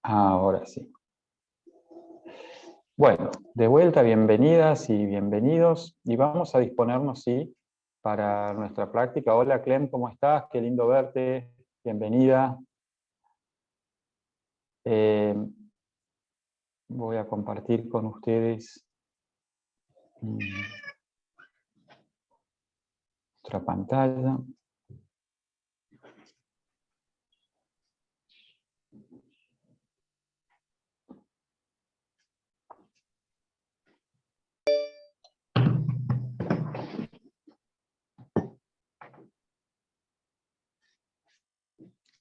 Ahora sí. Bueno, de vuelta, bienvenidas y bienvenidos. Y vamos a disponernos, sí, para nuestra práctica. Hola, Clem, ¿cómo estás? Qué lindo verte. Bienvenida. Voy a compartir con ustedes otra pantalla.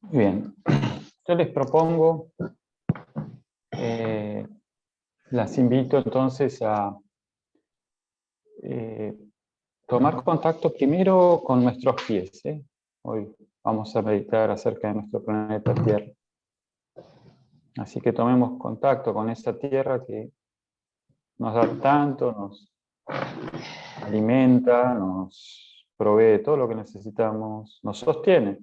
Muy bien. Yo les propongo, las invito entonces a tomar contacto primero con nuestros pies. Hoy vamos a meditar acerca de nuestro planeta Tierra. Así que tomemos contacto con esa Tierra que nos da tanto, nos alimenta, nos provee todo lo que necesitamos, nos sostiene.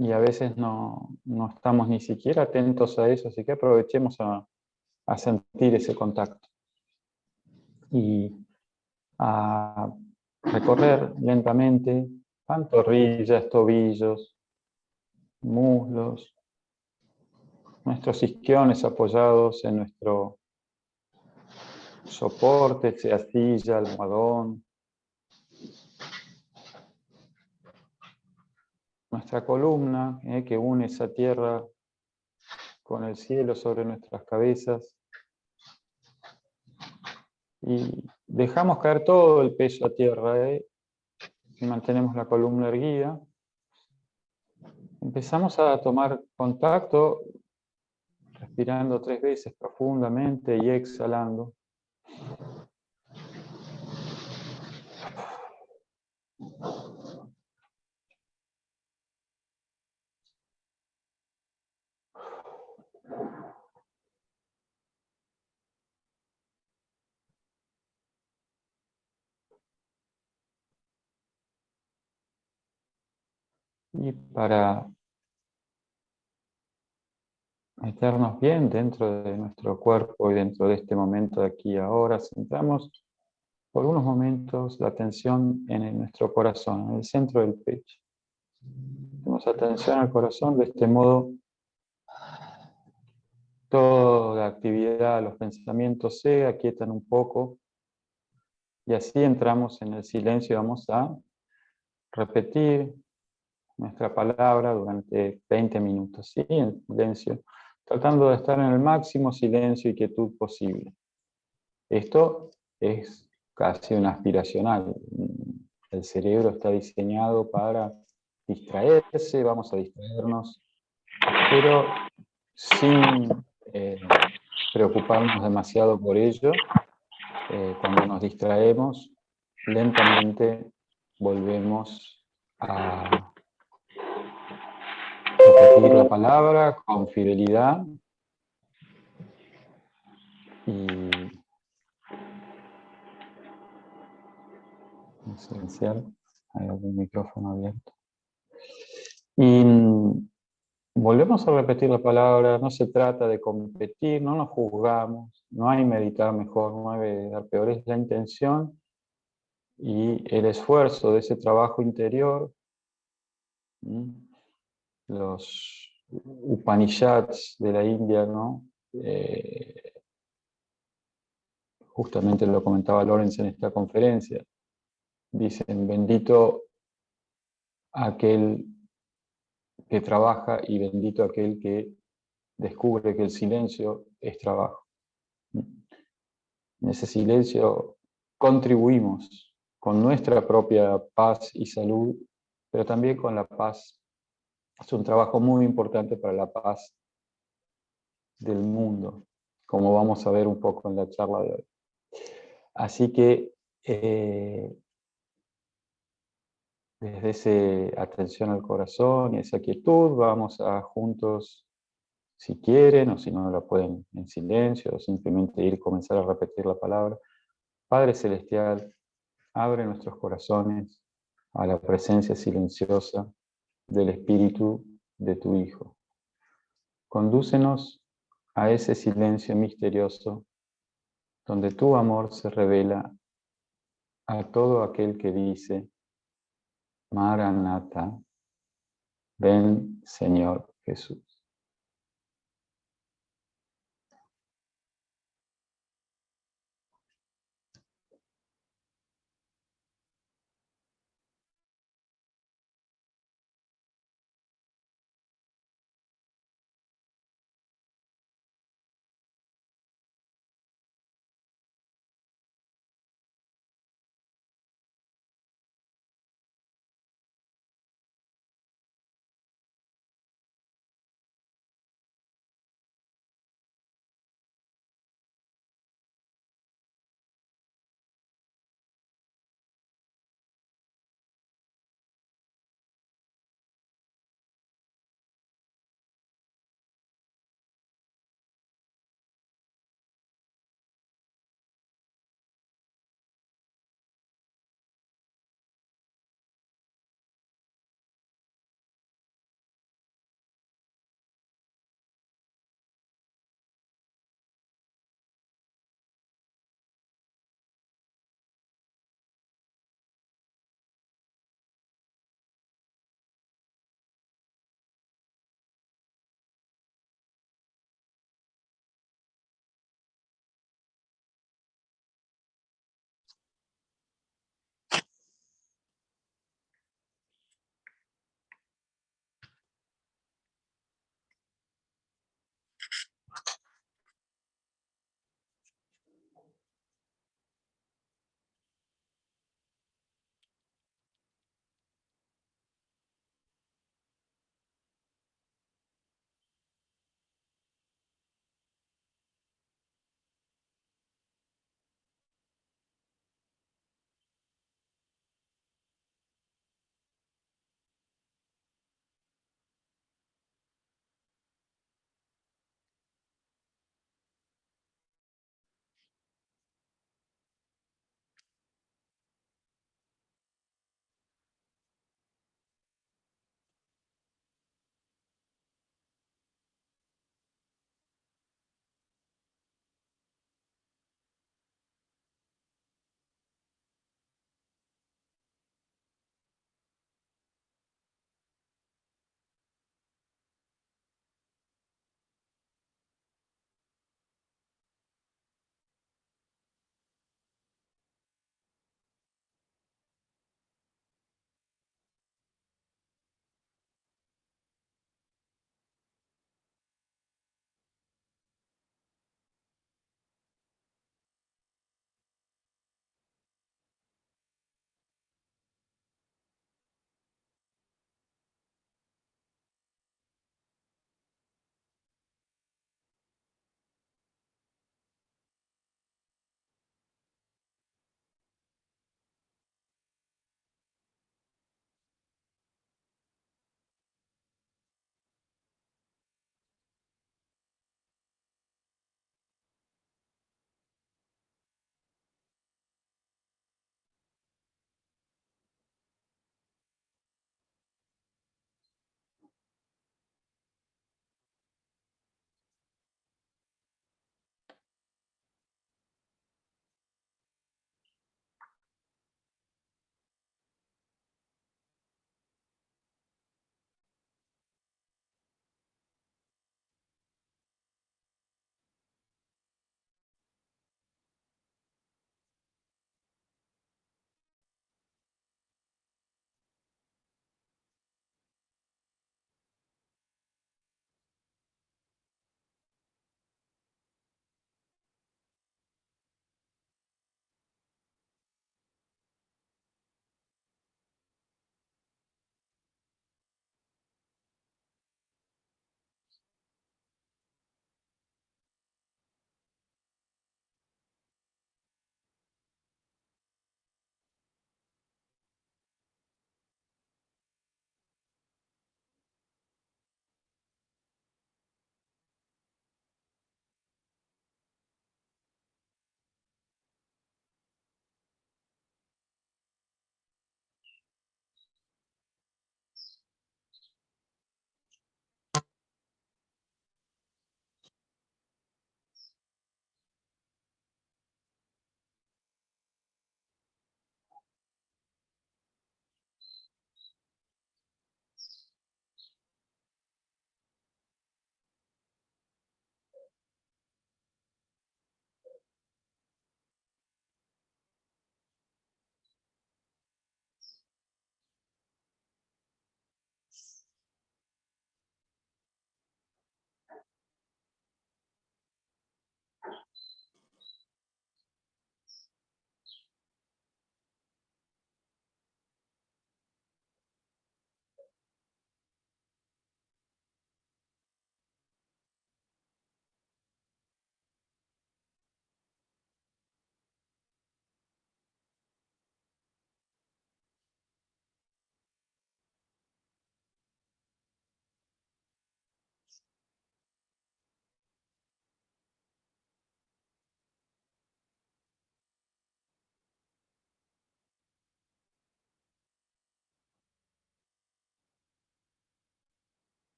Y a veces no estamos ni siquiera atentos a eso, así que aprovechemos a sentir ese contacto. Y a recorrer lentamente pantorrillas, tobillos, muslos, nuestros isquiones apoyados en nuestro soporte, sea silla, almohadón. Nuestra columna, que une esa tierra con el cielo sobre nuestras cabezas. Y dejamos caer todo el peso a tierra, y mantenemos la columna erguida. Empezamos a tomar contacto, respirando 3 veces profundamente y exhalando. Y para meternos bien dentro de nuestro cuerpo y dentro de este momento de aquí y ahora, centramos por unos momentos la atención en nuestro corazón, en el centro del pecho. Demos atención al corazón, de este modo toda actividad, los pensamientos se aquietan un poco y así entramos en el silencio y vamos a repetir nuestra palabra durante 20 minutos, ¿sí? En silencio, tratando de estar en el máximo silencio y quietud posible. Esto es casi un aspiracional. El cerebro está diseñado para distraerse, vamos a distraernos, pero sin preocuparnos demasiado por ello. Cuando nos distraemos, lentamente volvemos a repetir la palabra con fidelidad y silenciar. Hay algún micrófono abierto. Y volvemos a repetir la palabra. No se trata de competir, no nos juzgamos, no hay meditar mejor, no hay meditar peor, es la intención y el esfuerzo de ese trabajo interior. Los Upanishads de la India, ¿no? Justamente lo comentaba Lorenz en esta conferencia. Dicen, bendito aquel que trabaja y bendito aquel que descubre que el silencio es trabajo. En ese silencio contribuimos con nuestra propia paz y salud, pero también con la paz. Es un trabajo muy importante para la paz del mundo, como vamos a ver un poco en la charla de hoy. Así que desde esa atención al corazón y esa quietud, vamos a juntos, si quieren o si no la pueden en silencio, o simplemente ir comenzar a repetir la palabra. Padre Celestial, abre nuestros corazones a la presencia silenciosa del Espíritu de tu Hijo. Condúcenos a ese silencio misterioso donde tu amor se revela a todo aquel que dice, Maranatha, ven Señor Jesús.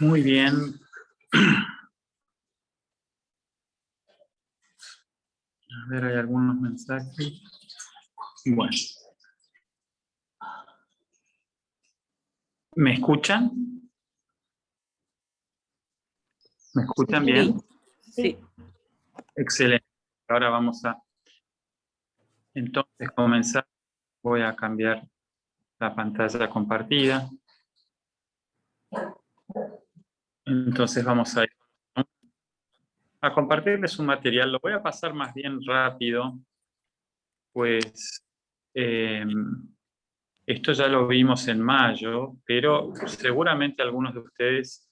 Muy bien. A ver, hay algunos mensajes. Bueno. ¿Me escuchan? ¿Me escuchan bien? Sí. Excelente. Ahora vamos a entonces comenzar. Voy a cambiar la pantalla compartida. Entonces vamos a ir a compartirles un material. Lo voy a pasar más bien rápido, pues esto ya lo vimos en mayo, pero seguramente algunas de ustedes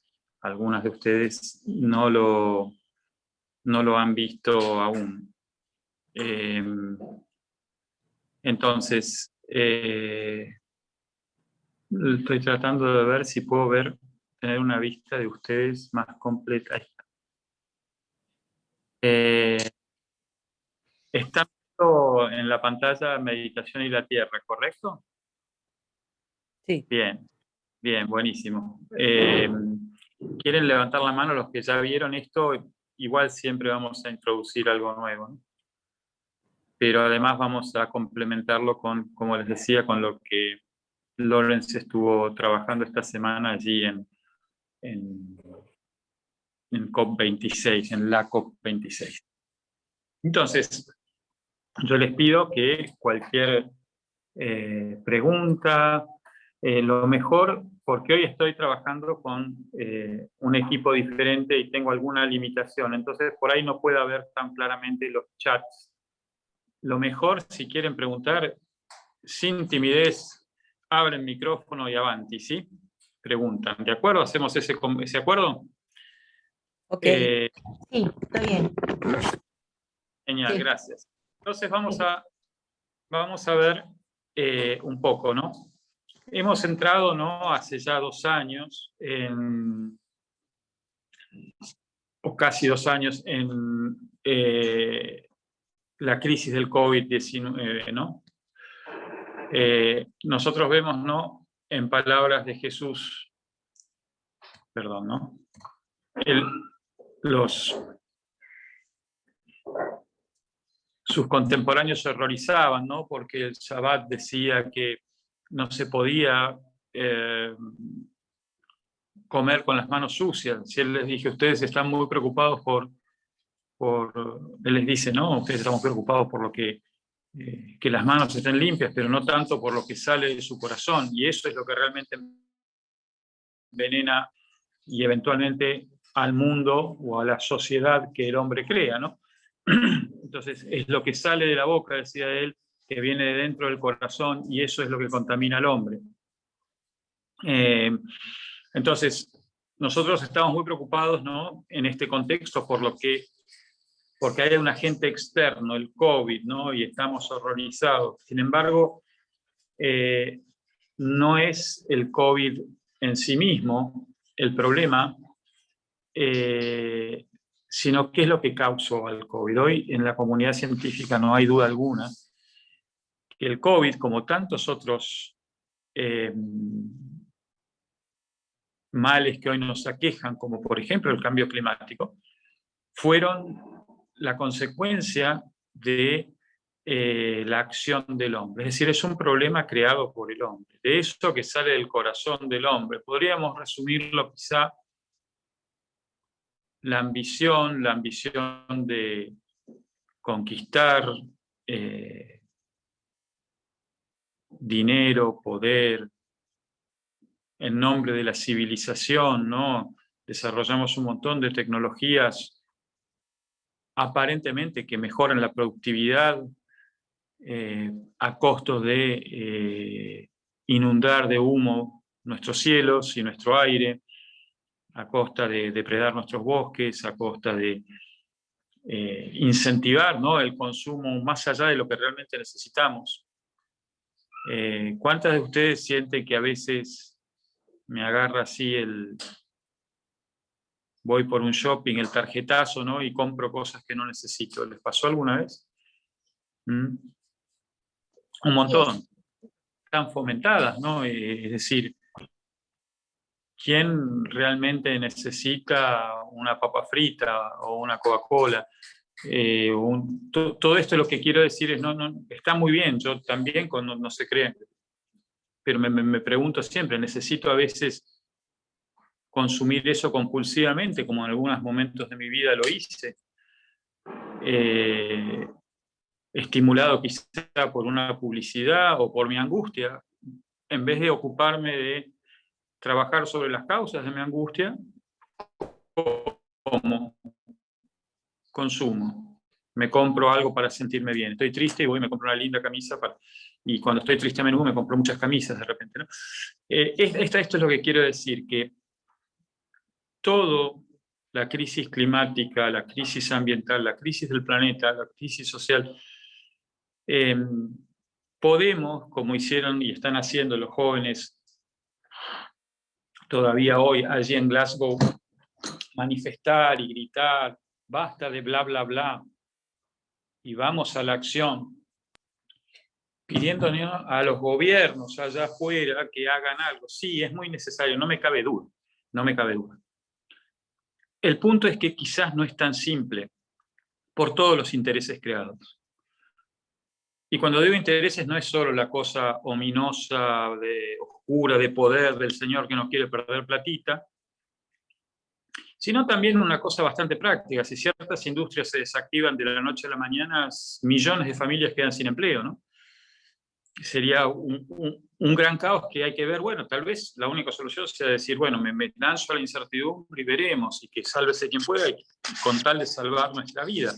no lo han visto aún. Entonces, estoy tratando de ver si puedo tener una vista de ustedes más completa. Ahí está. Está en la pantalla Meditación y la Tierra, ¿correcto? Sí. Bien, bien, buenísimo. ¿Quieren levantar la mano los que ya vieron esto? Igual siempre vamos a introducir algo nuevo, ¿no? Pero además vamos a complementarlo con, como les decía, con lo que Lawrence estuvo trabajando esta semana allí en COP26, en la COP26. Entonces, yo les pido que cualquier pregunta, lo mejor, porque hoy estoy trabajando con un equipo diferente y tengo alguna limitación, entonces por ahí no puedo ver tan claramente los chats. Lo mejor, si quieren preguntar, sin timidez, abren micrófono y avanti, ¿sí? Preguntan, ¿de acuerdo? ¿Hacemos ese acuerdo? Ok. Sí, está bien. Genial, Sí. gracias. Entonces vamos a ver un poco, ¿no? Hemos entrado, ¿no? Hace ya 2 años, o casi 2 años, en la crisis del COVID-19, ¿no? Nosotros vemos, ¿no? En palabras de Jesús, perdón, ¿no? Sus contemporáneos se horrorizaban, ¿no? Porque el Shabbat decía que no se podía comer con las manos sucias. Si él les dije, ustedes están muy preocupados él les dice, no, ustedes estamos preocupados por lo que las manos estén limpias, pero no tanto por lo que sale de su corazón. Y eso es lo que realmente envenena y eventualmente al mundo o a la sociedad que el hombre crea, ¿no? Entonces, es lo que sale de la boca, decía él, que viene de dentro del corazón, y eso es lo que contamina al hombre. Entonces, nosotros estamos muy preocupados, ¿no? En este contexto porque hay un agente externo, el COVID, ¿no? Y estamos horrorizados. Sin embargo, no es el COVID en sí mismo el problema, sino qué es lo que causó al COVID. Hoy en la comunidad científica no hay duda alguna que el COVID, como tantos otros males que hoy nos aquejan, como por ejemplo el cambio climático, fueron la consecuencia de la acción del hombre. Es decir, es un problema creado por el hombre. De eso que sale del corazón del hombre. Podríamos resumirlo quizá la ambición de conquistar dinero, poder, en nombre de la civilización, ¿no? Desarrollamos un montón de tecnologías aparentemente que mejoran la productividad a costos de inundar de humo nuestros cielos y nuestro aire, a costa de depredar nuestros bosques, a costa de incentivar, ¿no? El consumo más allá de lo que realmente necesitamos. ¿Cuántas de ustedes sienten que a veces me agarra así voy por un shopping, el tarjetazo, ¿no? Y compro cosas que no necesito? ¿Les pasó alguna vez? Un montón. Están fomentadas, ¿no? Es decir, ¿quién realmente necesita una papa frita o una Coca-Cola? Todo esto lo que quiero decir es, está muy bien, yo también cuando no se creen, pero me pregunto siempre, ¿necesito a veces consumir eso compulsivamente, como en algunos momentos de mi vida lo hice? Estimulado quizá por una publicidad o por mi angustia, en vez de ocuparme de trabajar sobre las causas de mi angustia, como consumo. Me compro algo para sentirme bien. Estoy triste y voy y me compro una linda camisa. Y cuando estoy triste a menudo me compro muchas camisas de repente, ¿no? Esto es lo que quiero decir, que todo, la crisis climática, la crisis ambiental, la crisis del planeta, la crisis social, podemos, como hicieron y están haciendo los jóvenes todavía hoy allí en Glasgow, manifestar y gritar, basta de bla, bla, bla, y vamos a la acción, pidiéndole a los gobiernos allá afuera que hagan algo. Sí, es muy necesario, no me cabe duda, no me cabe duda. El punto es que quizás no es tan simple por todos los intereses creados. Y cuando digo intereses no es solo la cosa ominosa, oscura, de poder del señor que no quiere perder platita, sino también una cosa bastante práctica. Si ciertas industrias se desactivan de la noche a la mañana, millones de familias quedan sin empleo, ¿no? Sería un gran caos que hay que ver. Bueno, tal vez la única solución sea decir, bueno, me lanzo a la incertidumbre y veremos, y que sálvese quien pueda, y con tal de salvar nuestra vida.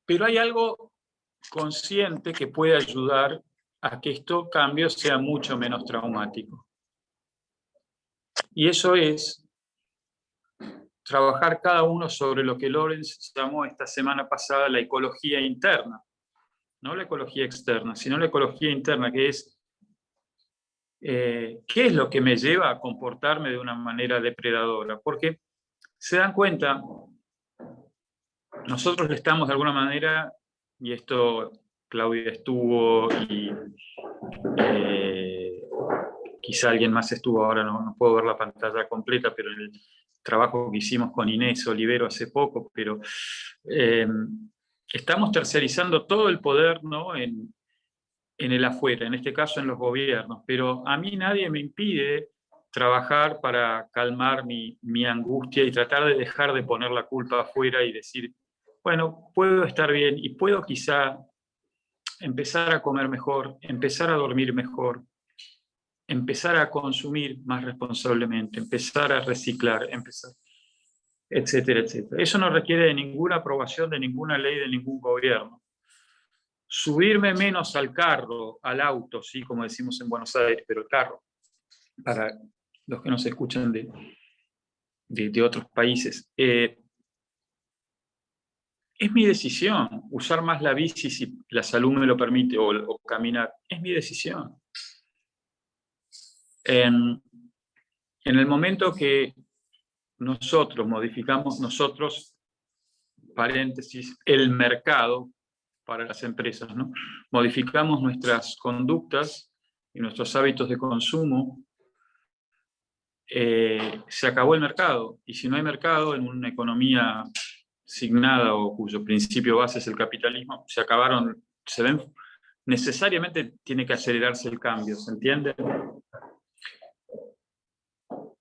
Pero hay algo consciente que puede ayudar a que estos cambios sean mucho menos traumáticos. Y eso es trabajar cada uno sobre lo que Lorenz llamó esta semana pasada la ecología interna. No la ecología externa, sino la ecología interna, que es qué es lo que me lleva a comportarme de una manera depredadora. Porque se dan cuenta, nosotros le estamos de alguna manera, y esto Claudia estuvo y quizá alguien más estuvo, ahora no puedo ver la pantalla completa, pero en el trabajo que hicimos con Inés Olivero hace poco, pero estamos tercerizando todo el poder, ¿no? en el afuera, en este caso en los gobiernos, pero a mí nadie me impide trabajar para calmar mi angustia y tratar de dejar de poner la culpa afuera y decir, bueno, puedo estar bien y puedo quizá empezar a comer mejor, empezar a dormir mejor, empezar a consumir más responsablemente, empezar a reciclar, etcétera, etcétera. Eso no requiere de ninguna aprobación de ninguna ley de ningún gobierno. Subirme menos al carro, al auto, sí, como decimos en Buenos Aires, pero el carro, para los que nos escuchan de otros países, es mi decisión. Usar más la bici si la salud me lo permite, o caminar, es mi decisión. En el momento que nosotros modificamos, paréntesis, el mercado para las empresas, ¿no? Modificamos nuestras conductas y nuestros hábitos de consumo, se acabó el mercado. Y si no hay mercado en una economía signada o cuyo principio base es el capitalismo, necesariamente tiene que acelerarse el cambio, ¿se entiende?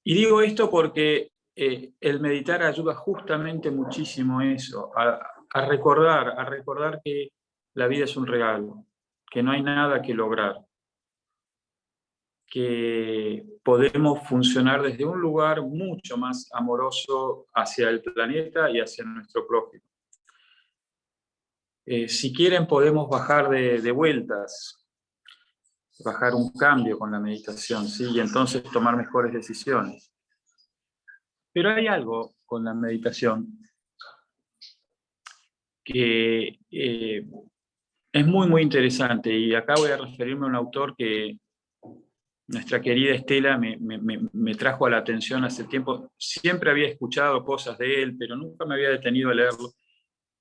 Y digo esto porque el meditar ayuda justamente muchísimo a eso, a recordar que la vida es un regalo, que no hay nada que lograr, que podemos funcionar desde un lugar mucho más amoroso hacia el planeta y hacia nuestro prójimo. Si quieren podemos bajar de vueltas, bajar un cambio con la meditación, ¿sí? Y entonces tomar mejores decisiones. Pero hay algo con la meditación que es muy, muy interesante, y acá voy a referirme a un autor que nuestra querida Estela me trajo a la atención hace tiempo. Siempre había escuchado cosas de él, pero nunca me había detenido a leerlo.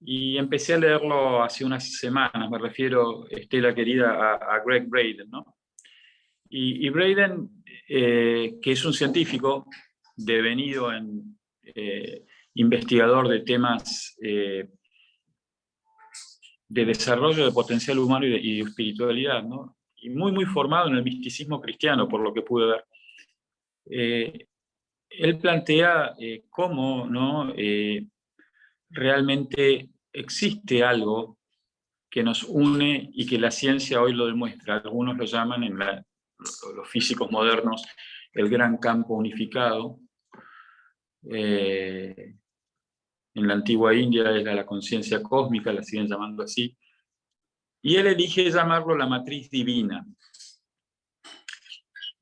Y empecé a leerlo hace unas semanas, me refiero, Estela querida, a Greg Braden, ¿no? Y Braden que es un científico devenido en investigador de temas de desarrollo de potencial humano y de espiritualidad, ¿no? Y muy formado en el misticismo cristiano, por lo que pude ver. Él plantea cómo, ¿no? Realmente existe algo que nos une y que la ciencia hoy lo demuestra. Algunos lo llaman, los físicos modernos, el gran campo unificado. En la antigua India era la conciencia cósmica, la siguen llamando así. Y él elige llamarlo la matriz divina.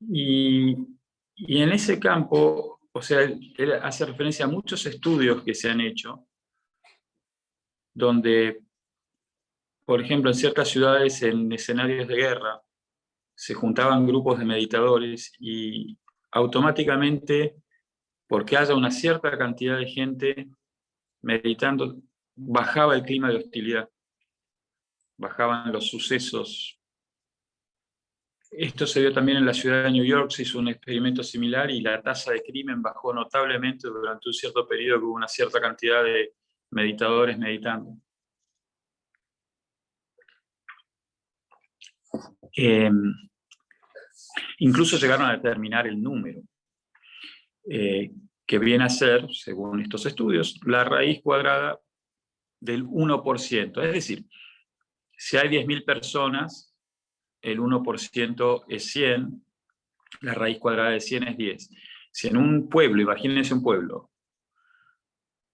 Y en ese campo, o sea, él hace referencia a muchos estudios que se han hecho, donde, por ejemplo, en ciertas ciudades, en escenarios de guerra, se juntaban grupos de meditadores y automáticamente, porque haya una cierta cantidad de gente meditando, bajaba el clima de hostilidad, bajaban los sucesos. Esto se vio también en la ciudad de New York, se hizo un experimento similar y la tasa de crimen bajó notablemente durante un cierto periodo que hubo una cierta cantidad de meditadores meditando. Incluso llegaron a determinar el número, que viene a ser, según estos estudios, la raíz cuadrada del 1%. Es decir, si hay 10.000 personas, el 1% es 100, la raíz cuadrada de 100 es 10. Si en un pueblo, imagínense un pueblo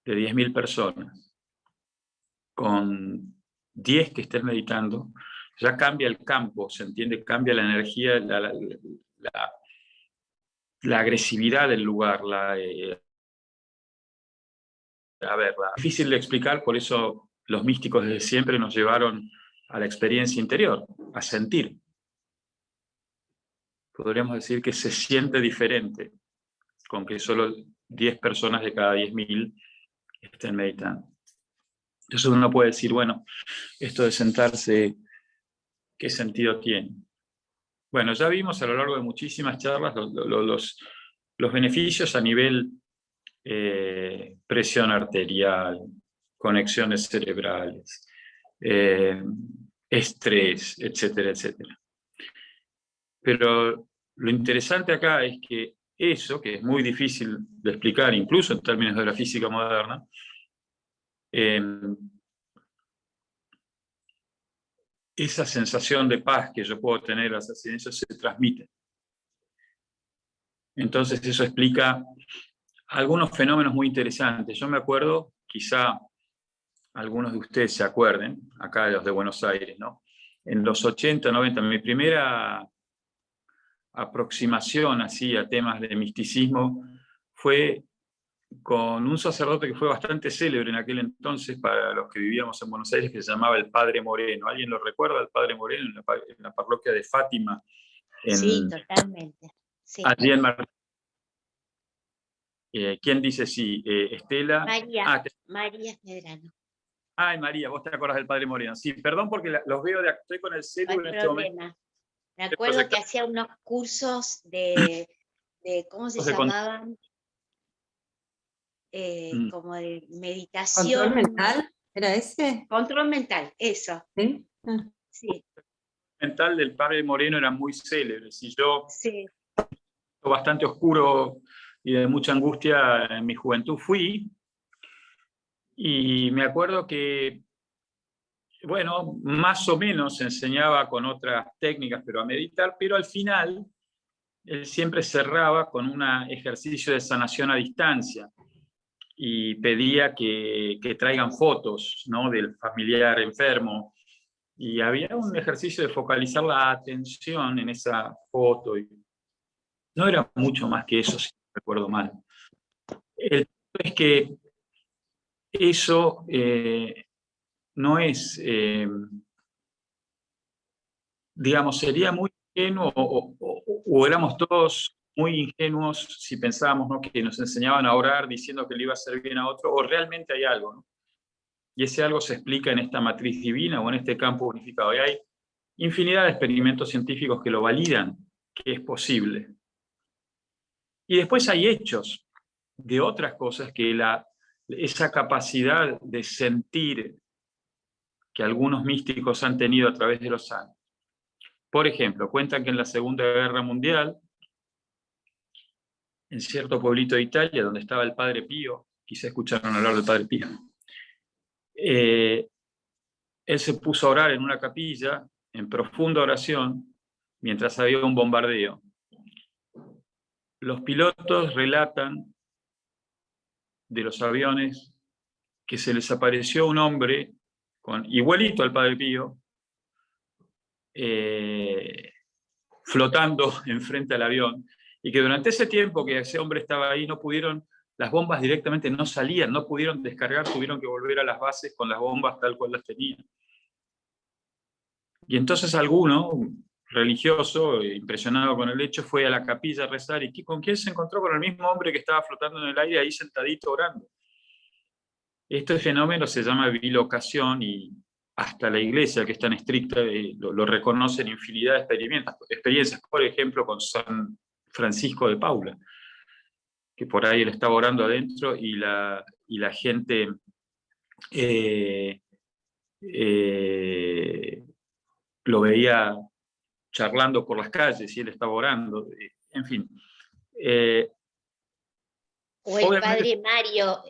de 10.000 personas, con 10 que estén meditando, ya cambia el campo, ¿se entiende? Cambia la energía, la agresividad del lugar. Difícil de explicar, por eso los místicos desde siempre nos llevaron a la experiencia interior, a sentir. Podríamos decir que se siente diferente con que solo 10 personas de cada 10.000 estén meditando. Entonces uno puede decir, bueno, esto de sentarse, ¿qué sentido tiene? Bueno, ya vimos a lo largo de muchísimas charlas los beneficios a nivel presión arterial, conexiones cerebrales, estrés, etcétera, etcétera. Pero lo interesante acá es que eso, que es muy difícil de explicar, incluso en términos de la física moderna, esa sensación de paz que yo puedo tener al hacer eso se transmite. Entonces eso explica algunos fenómenos muy interesantes. Yo me acuerdo, quizá algunos de ustedes se acuerden, acá de los de Buenos Aires, ¿no? En los 80, 90, mi primera aproximación así a temas de misticismo fue con un sacerdote que fue bastante célebre en aquel entonces para los que vivíamos en Buenos Aires, que se llamaba el Padre Moreno. ¿Alguien lo recuerda, el Padre Moreno, en la parroquia de Fátima? Sí, totalmente. Sí. Allí en Mar... ¿Quién dice sí? Estela. María, María Medrano. Ay, María, vos te acordás del Padre Moreno. Sí, perdón porque los veo, estoy con el celu en este momento. Me acuerdo que hacía unos cursos de ¿cómo se llamaban? Como de meditación. ¿Control mental? ¿Era ese? Control mental, eso. ¿Sí? Sí. El mental del Padre Moreno era muy célebre. Si yo, sí, bastante oscuro y de mucha angustia en mi juventud, fui, y me acuerdo que, bueno, más o menos enseñaba con otras técnicas, pero a meditar, pero al final él siempre cerraba con un ejercicio de sanación a distancia y pedía que traigan fotos, ¿no?, del familiar enfermo, y había un ejercicio de focalizar la atención en esa foto, y no era mucho más que eso, si no recuerdo mal. El punto es que eso no es, digamos, sería muy ingenuo, o éramos todos muy ingenuos si pensábamos, ¿no?, que nos enseñaban a orar diciendo que le iba a hacer bien a otro, o realmente hay algo, ¿no? Y ese algo se explica en esta matriz divina o en este campo unificado. Y hay infinidad de experimentos científicos que lo validan, que es posible. Y después hay hechos de otras cosas que esa capacidad de sentir que algunos místicos han tenido a través de los años. Por ejemplo, cuentan que en la Segunda Guerra Mundial, en cierto pueblito de Italia, donde estaba el Padre Pío, quizá escucharon hablar del Padre Pío, él se puso a orar en una capilla, en profunda oración, mientras había un bombardeo. Los pilotos relatan de los aviones que se les apareció un hombre igualito al Padre Pío, flotando enfrente al avión, y que durante ese tiempo que ese hombre estaba ahí las bombas directamente no salían, no pudieron descargar, tuvieron que volver a las bases con las bombas tal cual las tenían. Y entonces alguno, religioso, impresionado con el hecho, fue a la capilla a rezar, y ¿con quién se encontró? Con el mismo hombre que estaba flotando en el aire ahí sentadito orando. Este fenómeno se llama bilocación, y hasta la Iglesia, que es tan estricta, lo reconoce en infinidad de experiencias, por ejemplo, con San Francisco de Paula, que por ahí él estaba orando adentro y la gente lo veía charlando por las calles y él estaba orando, en fin. O el Padre Mario,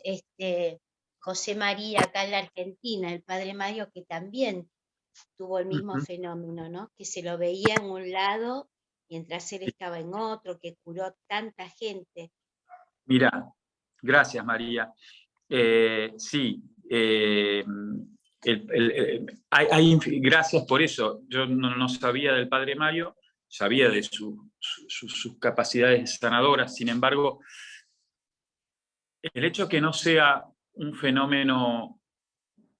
José María, acá en la Argentina, el Padre Mario, que también tuvo el mismo fenómeno, ¿no? Que se lo veía en un lado mientras él estaba en otro, que curó tanta gente. Mira, gracias María. Sí, gracias por eso. Yo no sabía del Padre Mario, sabía de sus capacidades sanadoras. Sin embargo, el hecho que no sea un fenómeno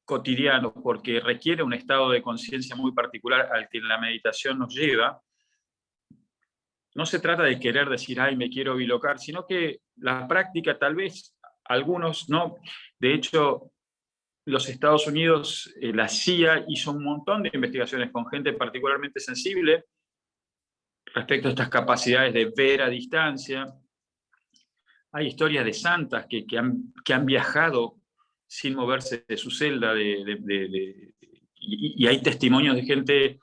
cotidiano, porque requiere un estado de conciencia muy particular al que la meditación nos lleva, no se trata de querer decir, ay, me quiero bilocar, sino que la práctica, tal vez algunos no. De hecho, los Estados Unidos, la CIA hizo un montón de investigaciones con gente particularmente sensible respecto a estas capacidades de ver a distancia. Hay historias de santas que han viajado sin moverse de su celda, y hay testimonios de gente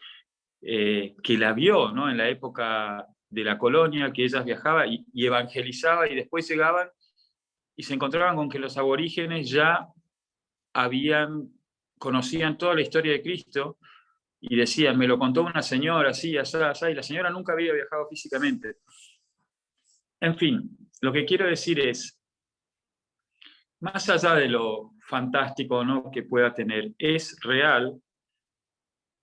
que la vio, ¿no? En la época de la colonia, que ellas viajaban y evangelizaban, y después llegaban y se encontraban con que los aborígenes ya conocían toda la historia de Cristo, y decían, me lo contó una señora, así, así, así, y la señora nunca había viajado físicamente. En fin, lo que quiero decir es, más allá de lo fantástico, ¿no?, que pueda tener, es real,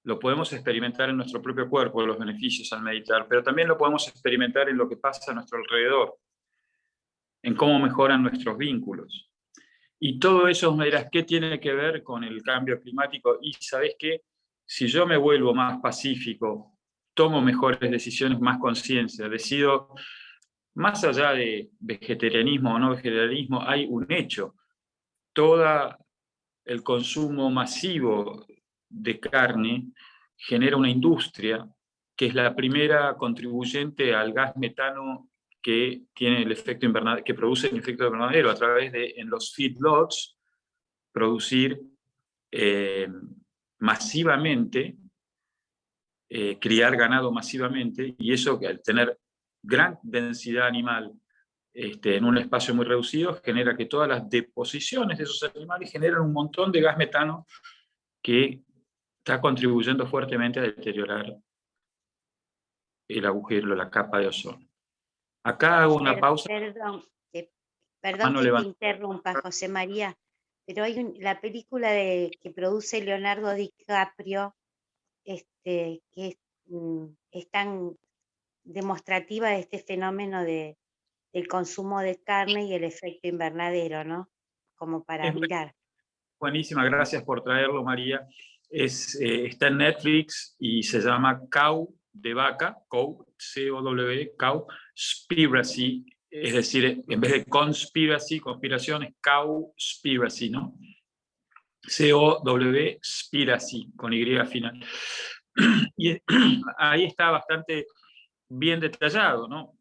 lo podemos experimentar en nuestro propio cuerpo, los beneficios al meditar, pero también lo podemos experimentar en lo que pasa a nuestro alrededor, en cómo mejoran nuestros vínculos. Y todo eso me dirás, ¿qué tiene que ver con el cambio climático? Y ¿sabes qué? Si yo me vuelvo más pacífico, tomo mejores decisiones, más conciencia, decido, más allá de vegetarianismo o no vegetarianismo, hay un hecho. Todo el consumo masivo de carne genera una industria que es la primera contribuyente al gas metano que tiene el efecto invernadero, que produce el efecto invernadero a través de, en los feedlots, producir masivamente, criar ganado masivamente, y eso, al tener gran densidad animal en un espacio muy reducido, genera que todas las deposiciones de esos animales generan un montón de gas metano que está contribuyendo fuertemente a deteriorar el agujero, la capa de ozono. Acá hago una pausa. Perdón que te interrumpa, José María, pero hay la película que produce Leonardo DiCaprio, que es tan demostrativa de este fenómeno del consumo de carne y el efecto invernadero, ¿no? Como para mirar. Buenísima, gracias por traerlo, María. Está en Netflix y se llama Cow de vaca, Cow, C-O-W, Cowspiracy, es decir, en vez de conspiracy, conspiración, es Cowspiracy, ¿no? C-O-W, spiracy, con Y final. Y ahí está bastante bien detallado, ¿no?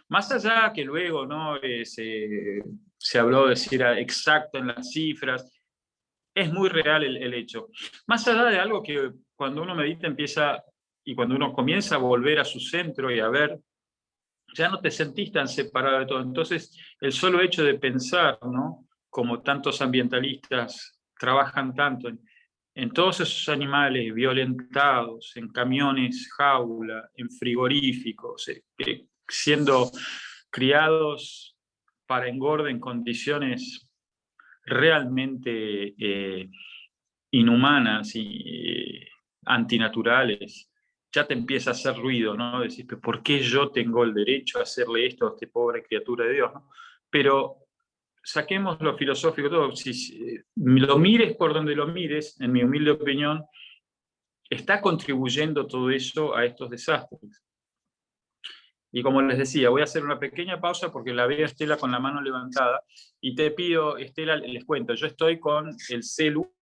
más allá que luego, ¿no? Se habló de si era exacto en las cifras, es muy real el hecho. Más allá de algo que cuando uno medita y cuando uno comienza a volver a su centro y a ver, ya no te sentís tan separado de todo. Entonces, el solo hecho de pensar, ¿no? Como tantos ambientalistas trabajan tanto en todos esos animales violentados, en camiones jaula, en frigoríficos, siendo criados para engorde en condiciones realmente inhumanas y antinaturales, ya te empieza a hacer ruido, ¿no? Decís, ¿por qué yo tengo el derecho a hacerle esto a esta pobre criatura de Dios? ¿No? Pero saquemos lo filosófico todo. Si lo mires por donde lo mires, en mi humilde opinión, está contribuyendo todo eso a estos desastres. Y como les decía, voy a hacer una pequeña pausa porque la veo a Estela con la mano levantada y te pido, Estela, les cuento, yo estoy con el celu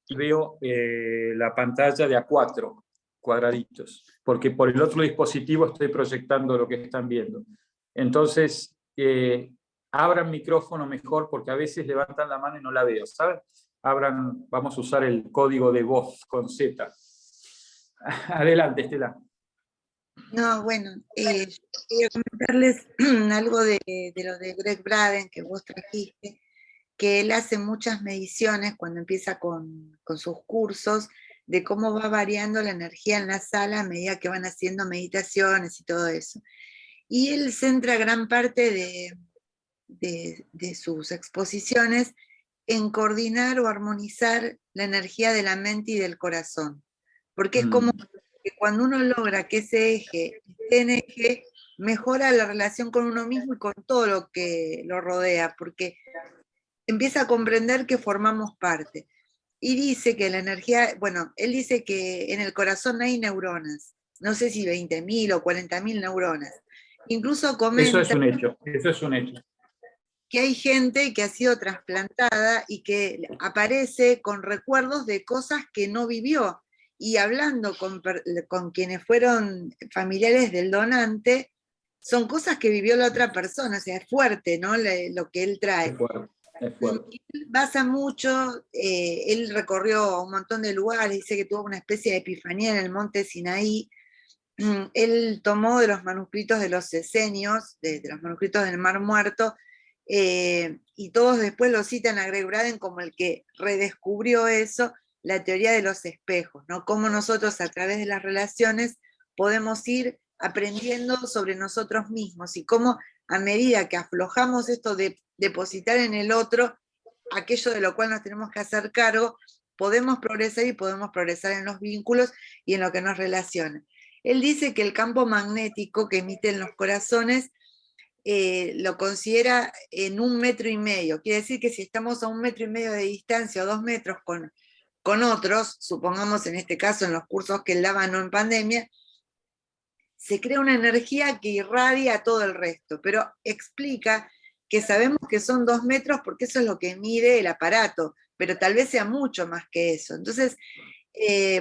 y veo la pantalla de A4 cuadraditos, porque por el otro dispositivo estoy proyectando lo que están viendo. Entonces, abran micrófono mejor porque a veces levantan la mano y no la veo, ¿saben? Vamos a usar el código de voz con Z. Adelante, Estela. No, bueno, quería comentarles algo de lo de Greg Braden que vos trajiste, que él hace muchas mediciones cuando empieza con sus cursos, de cómo va variando la energía en la sala a medida que van haciendo meditaciones y todo eso. Y él centra gran parte de sus exposiciones en coordinar o armonizar la energía de la mente y del corazón. Porque es como que cuando uno logra que ese eje esté en eje, mejora la relación con uno mismo y con todo lo que lo rodea, porque empieza a comprender que formamos parte. Y dice que la energía, bueno, él dice que en el corazón hay neuronas, no sé si 20.000 o 40.000 neuronas. Incluso comenta... Eso es un hecho, eso es un hecho. Que hay gente que ha sido trasplantada y que aparece con recuerdos de cosas que no vivió. Y hablando con quienes fueron familiares del donante, son cosas que vivió la otra persona, o sea, es fuerte, ¿no? Lo que él trae. Es fuerte, es fuerte. Él basa mucho, él recorrió un montón de lugares, dice que tuvo una especie de epifanía en el monte Sinaí. Él tomó de los manuscritos de los esenios, de los manuscritos del Mar Muerto, y todos después lo citan a Greg Braden como el que redescubrió eso, la teoría de los espejos, ¿no? Cómo nosotros a través de las relaciones podemos ir aprendiendo sobre nosotros mismos y cómo a medida que aflojamos esto de depositar en el otro aquello de lo cual nos tenemos que hacer cargo, podemos progresar y podemos progresar en los vínculos y en lo que nos relaciona. Él dice que el campo magnético que emiten los corazones lo considera en 1,5 metros. Quiere decir que si estamos a 1,5 metros de distancia o 2 metros con otros, supongamos en este caso en los cursos que él daba no en pandemia, se crea una energía que irradia a todo el resto, pero explica que sabemos que son 2 metros porque eso es lo que mide el aparato, pero tal vez sea mucho más que eso. Entonces,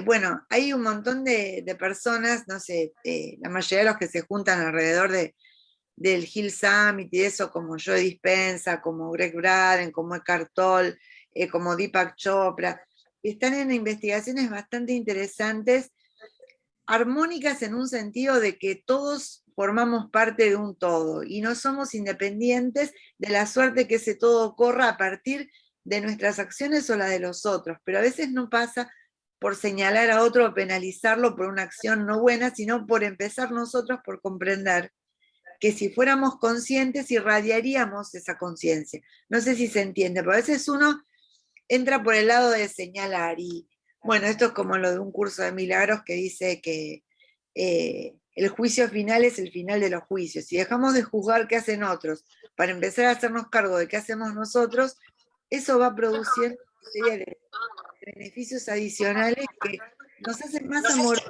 bueno, hay un montón de personas, no sé, la mayoría de los que se juntan alrededor del Hill Summit y eso, como Joe Dispenza, como Greg Braden, como Eckhart Tolle, como Deepak Chopra, están en investigaciones bastante interesantes, armónicas en un sentido de que todos formamos parte de un todo y no somos independientes de la suerte que ese todo corra a partir de nuestras acciones o la de los otros, pero a veces no pasa por señalar a otro o penalizarlo por una acción no buena, sino por empezar nosotros por comprender que si fuéramos conscientes irradiaríamos esa conciencia. No sé si se entiende, pero a veces uno entra por el lado de señalar y bueno, esto es como lo de un curso de milagros que dice que el juicio final es el final de los juicios. Si dejamos de juzgar qué hacen otros para empezar a hacernos cargo de qué hacemos nosotros, eso va a producir una serie de beneficios adicionales que nos hacen más amorosos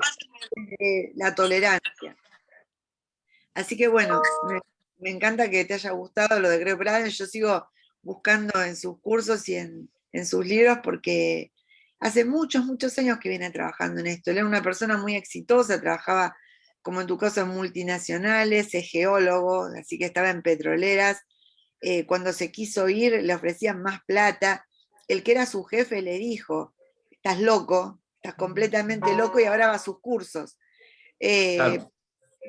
de la tolerancia. Así que bueno, me encanta que te haya gustado lo de Greg Braden. Yo sigo buscando en sus cursos y en sus libros porque hace muchos, muchos años que viene trabajando en esto. Él era una persona muy exitosa, trabajaba como en tu caso en multinacionales, es geólogo, así que estaba en petroleras. Cuando se quiso ir le ofrecían más plata. El que era su jefe le dijo, estás loco, estás completamente loco, y ahora va a sus cursos. Claro.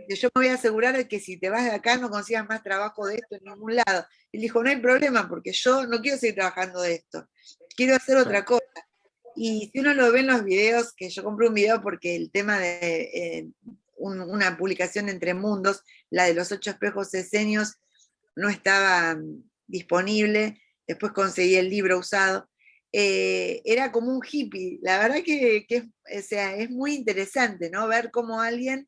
Yo me voy a asegurar de que si te vas de acá no consigas más trabajo de esto en ningún lado. Él dijo, no hay problema, porque yo no quiero seguir trabajando de esto, quiero hacer otra cosa. Y si uno lo ve en los videos, que yo compré un video porque el tema de una publicación Entre Mundos, la de los 8 espejos esenios, no estaba disponible, después conseguí el libro usado. Era como un hippie. La verdad que o sea, es muy interesante, ¿no? Ver cómo alguien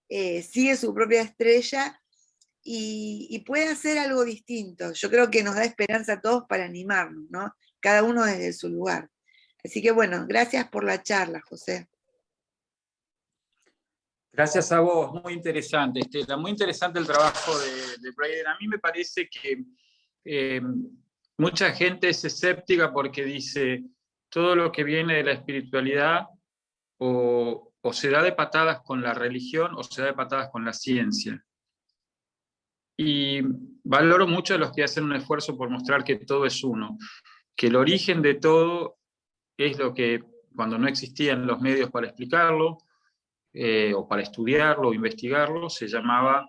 sigue su propia estrella y puede hacer algo distinto. Yo creo que nos da esperanza a todos para animarnos, ¿no? Cada uno desde su lugar. Así que bueno, gracias por la charla, José. Gracias a vos, muy interesante, Estela, muy interesante el trabajo de Braden. A mí me parece que mucha gente es escéptica porque dice, todo lo que viene de la espiritualidad o se da de patadas con la religión o se da de patadas con la ciencia. Y valoro mucho a los que hacen un esfuerzo por mostrar que todo es uno, que el origen de todo es lo que, cuando no existían los medios para explicarlo, o para estudiarlo o investigarlo, se llamaba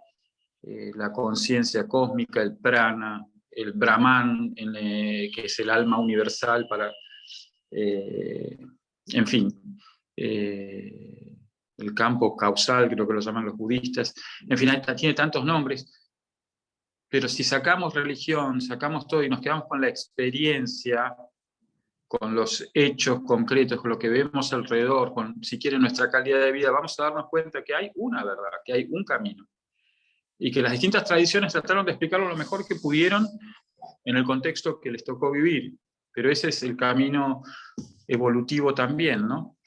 la conciencia cósmica, el prana, el brahman, que es el alma universal para, en fin, el campo causal, creo que lo llaman los budistas, en fin, tiene tantos nombres, pero si sacamos religión, sacamos todo y nos quedamos con la experiencia, con los hechos concretos, con lo que vemos alrededor, con, si quieren, nuestra calidad de vida, vamos a darnos cuenta que hay una verdad, que hay un camino. Y que las distintas tradiciones trataron de explicarlo lo mejor que pudieron en el contexto que les tocó vivir. Pero ese es el camino evolutivo también, ¿no?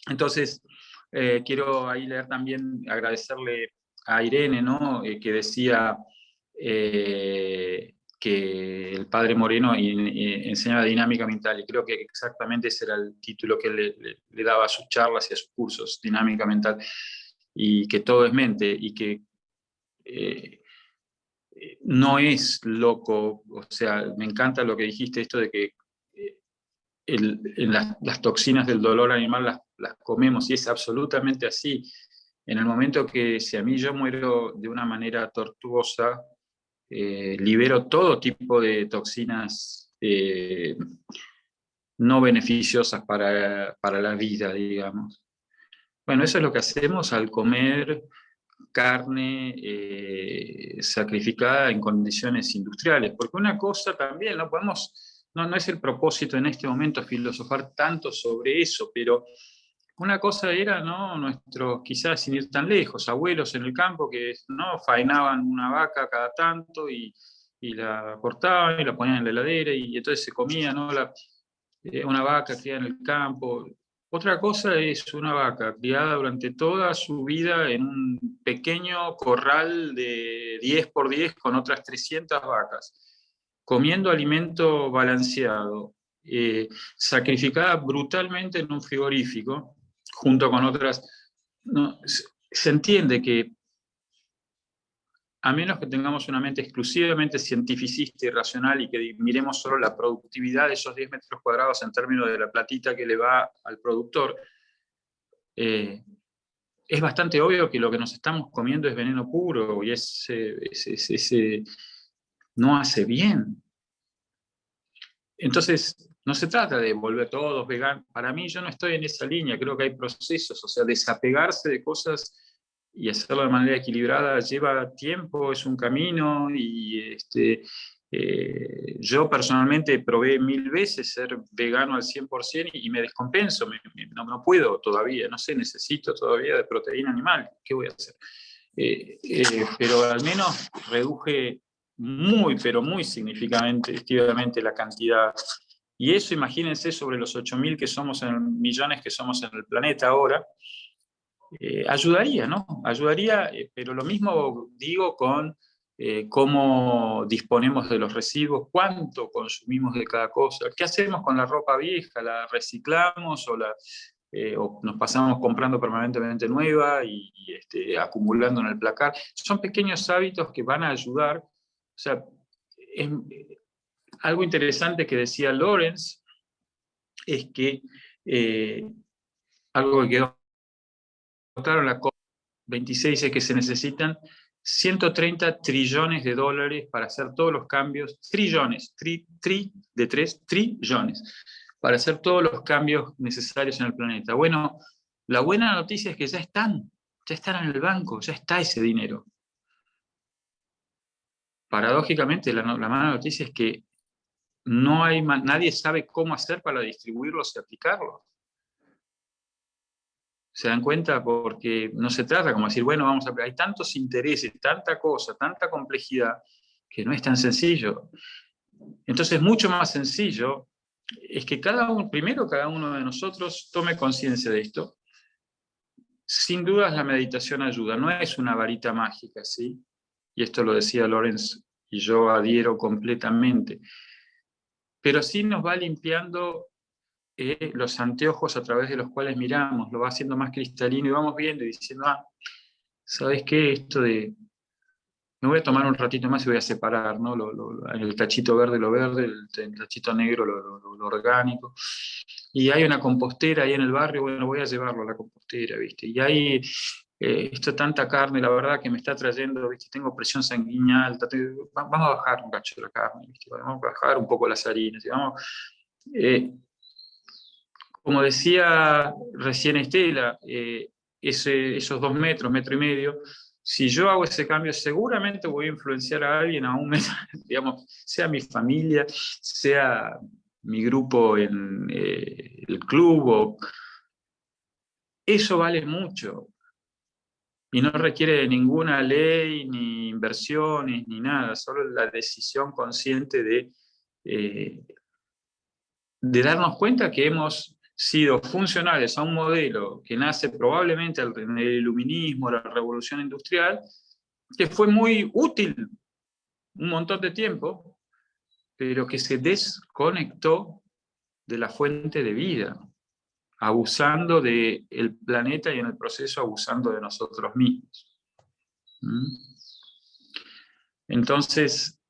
Entonces, quiero ahí leer también, agradecerle a Irene, ¿no? Que decía que el padre Moreno enseñaba dinámica mental, y creo que exactamente ese era el título que le daba a sus charlas y a sus cursos, dinámica mental, y que todo es mente, y que no es loco. O sea, me encanta lo que dijiste, esto de que las toxinas del dolor animal las comemos, y es absolutamente así. En el momento que si a mí yo muero de una manera tortuosa, libero todo tipo de toxinas no beneficiosas para la vida, digamos. Bueno, eso es lo que hacemos al comer carne sacrificada en condiciones industriales, porque una cosa también, no es el propósito en este momento filosofar tanto sobre eso, pero una cosa era, ¿no?, nuestros, quizás sin ir tan lejos, abuelos en el campo que, ¿no?, faenaban una vaca cada tanto y la cortaban y la ponían en la heladera y entonces se comía, ¿no?, una vaca criada en el campo. Otra cosa es una vaca criada durante toda su vida en un pequeño corral de 10 por 10 con otras 300 vacas, comiendo alimento balanceado, sacrificada brutalmente en un frigorífico, junto con otras. No, se entiende que, a menos que tengamos una mente exclusivamente cientificista y racional y que miremos solo la productividad de esos 10 metros cuadrados en términos de la platita que le va al productor, es bastante obvio que lo que nos estamos comiendo es veneno puro y no hace bien. Entonces, no se trata de volver todos veganos. Para mí, yo no estoy en esa línea. Creo que hay procesos, o sea, desapegarse de cosas y hacerlo de manera equilibrada lleva tiempo, es un camino, y yo personalmente probé 1000 veces ser vegano al 100% y me descompenso, no puedo todavía, no sé, necesito todavía de proteína animal, ¿qué voy a hacer? Pero al menos reduje muy, pero muy significativamente la cantidad. Y eso, imagínense, sobre los 8.000 millones que somos en el planeta ahora, ayudaría, ¿no? Ayudaría, pero lo mismo digo con cómo disponemos de los residuos, cuánto consumimos de cada cosa, qué hacemos con la ropa vieja, la reciclamos o nos pasamos comprando permanentemente nueva y acumulando en el placar. Son pequeños hábitos que van a ayudar. O sea, algo interesante que decía Lorenz es que algo que quedó claro en la COP26 es que se necesitan 130 trillones de dólares para hacer todos los cambios, trillones, de 3 trillones, para hacer todos los cambios necesarios en el planeta. Bueno, la buena noticia es que ya están en el banco, ya está ese dinero. Paradójicamente, la mala noticia es que nadie sabe cómo hacer para distribuirlos y aplicarlos. ¿Se dan cuenta? Porque no se trata como decir, bueno, hay tantos intereses, tanta cosa, tanta complejidad, que no es tan sencillo. Entonces, mucho más sencillo es que cada uno de nosotros tome conciencia de esto. Sin dudas la meditación ayuda, no es una varita mágica, ¿sí? Y esto lo decía Lorenz, y yo adhiero completamente. Pero sí nos va limpiando los anteojos a través de los cuales miramos, lo va haciendo más cristalino y vamos viendo y diciendo, ¿sabes qué? Esto de, me voy a tomar un ratito más y voy a separar, ¿no? El tachito verde, lo verde, el tachito negro, lo orgánico. Y hay una compostera ahí en el barrio, bueno, voy a llevarlo a la compostera, ¿viste? Y hay tanta carne, la verdad que me está trayendo, ¿viste? Tengo presión sanguínea alta, vamos a bajar un cacho de la carne, ¿viste? Vamos a bajar un poco las harinas, y vamos... como decía recién Estela, esos 2 metros, metro y medio, si yo hago ese cambio, seguramente voy a influenciar a alguien a un metro, digamos, sea mi familia, sea mi grupo en el club. Eso vale mucho. Y no requiere de ninguna ley, ni inversiones, ni nada, solo la decisión consciente de darnos cuenta que hemos sido funcionales a un modelo que nace probablemente en el iluminismo, la revolución industrial, que fue muy útil un montón de tiempo, pero que se desconectó de la fuente de vida, abusando del planeta y en el proceso abusando de nosotros mismos. Entonces,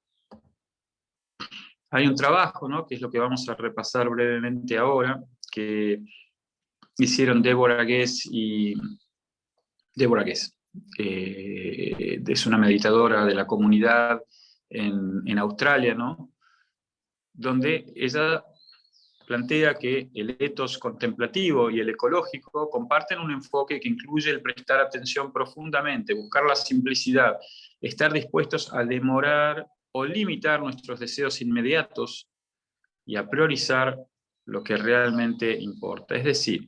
hay un trabajo, ¿no?, que es lo que vamos a repasar brevemente ahora, que hicieron Deborah Guess es una meditadora de la comunidad en Australia, ¿no?, donde ella plantea que el ethos contemplativo y el ecológico comparten un enfoque que incluye el prestar atención profundamente, buscar la simplicidad, estar dispuestos a demorar o limitar nuestros deseos inmediatos y a priorizar lo que realmente importa. Es decir,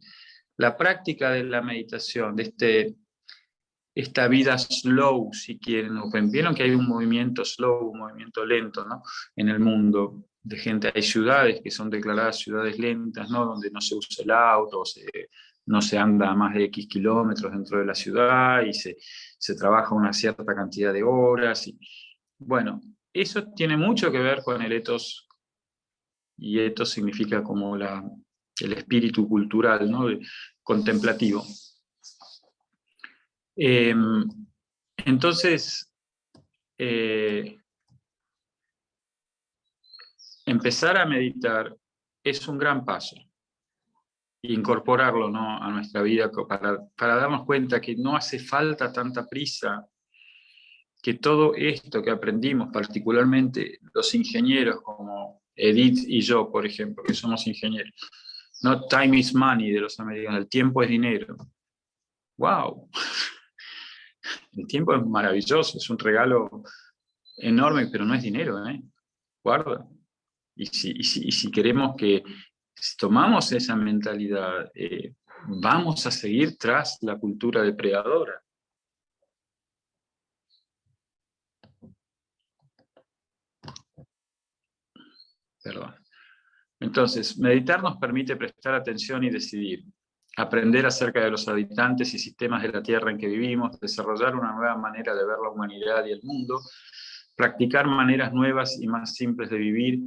la práctica de la meditación, de esta vida slow, si quieren, vieron que hay un movimiento slow, un movimiento lento, ¿no?, en el mundo de gente. Hay ciudades que son declaradas ciudades lentas, ¿no?, donde no se usa el auto, no se anda a más de X kilómetros dentro de la ciudad y se trabaja una cierta cantidad de horas. Bueno, eso tiene mucho que ver con el ethos, y ethos significa como el espíritu cultural, ¿no?, contemplativo. Entonces, empezar a meditar es un gran paso. Incorporarlo, ¿no?, a nuestra vida para darnos cuenta que no hace falta tanta prisa, que todo esto que aprendimos, particularmente los ingenieros como Edith y yo, por ejemplo, que somos ingenieros, no, time is money de los americanos, el tiempo es dinero. ¡Wow! El tiempo es maravilloso, es un regalo enorme, pero no es dinero, ¿eh? Guarda. Y si queremos si tomamos esa mentalidad, vamos a seguir tras la cultura depredadora. Perdón. Entonces, meditar nos permite prestar atención y decidir, aprender acerca de los habitantes y sistemas de la Tierra en que vivimos, desarrollar una nueva manera de ver la humanidad y el mundo, practicar maneras nuevas y más simples de vivir,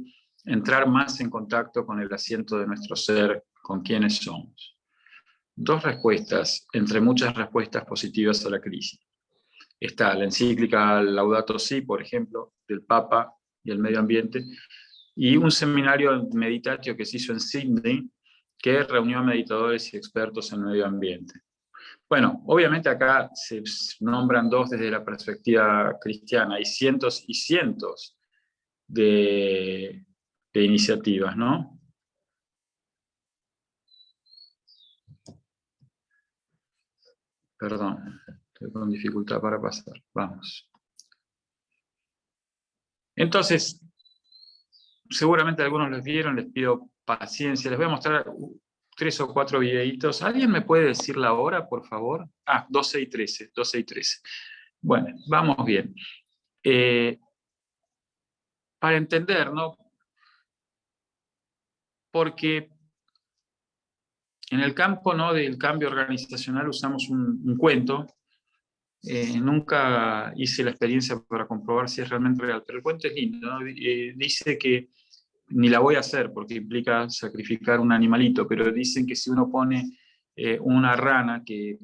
entrar más en contacto con el asiento de nuestro ser, con quienes somos. dos respuestas, entre muchas respuestas positivas a la crisis. Está la encíclica Laudato Si, por ejemplo, del Papa y el medio ambiente, y un seminario meditatio que se hizo en Sydney, que reunió a meditadores y expertos en medio ambiente. Bueno, obviamente acá se nombran dos desde la perspectiva cristiana, hay cientos y cientos de iniciativas, ¿no? Perdón, estoy con dificultad para pasar. Vamos. Entonces, seguramente algunos los vieron, les pido paciencia. Les voy a mostrar 3 o 4 videitos. ¿Alguien me puede decir la hora, por favor? 12:13, 12:13. Bueno, vamos bien. Para entender, ¿no? Porque en el campo, ¿no?, del cambio organizacional usamos un cuento. Nunca hice la experiencia para comprobar si es realmente real, pero el cuento es lindo, ¿no? Dice que, ni la voy a hacer porque implica sacrificar un animalito, pero dicen que si uno pone una rana, que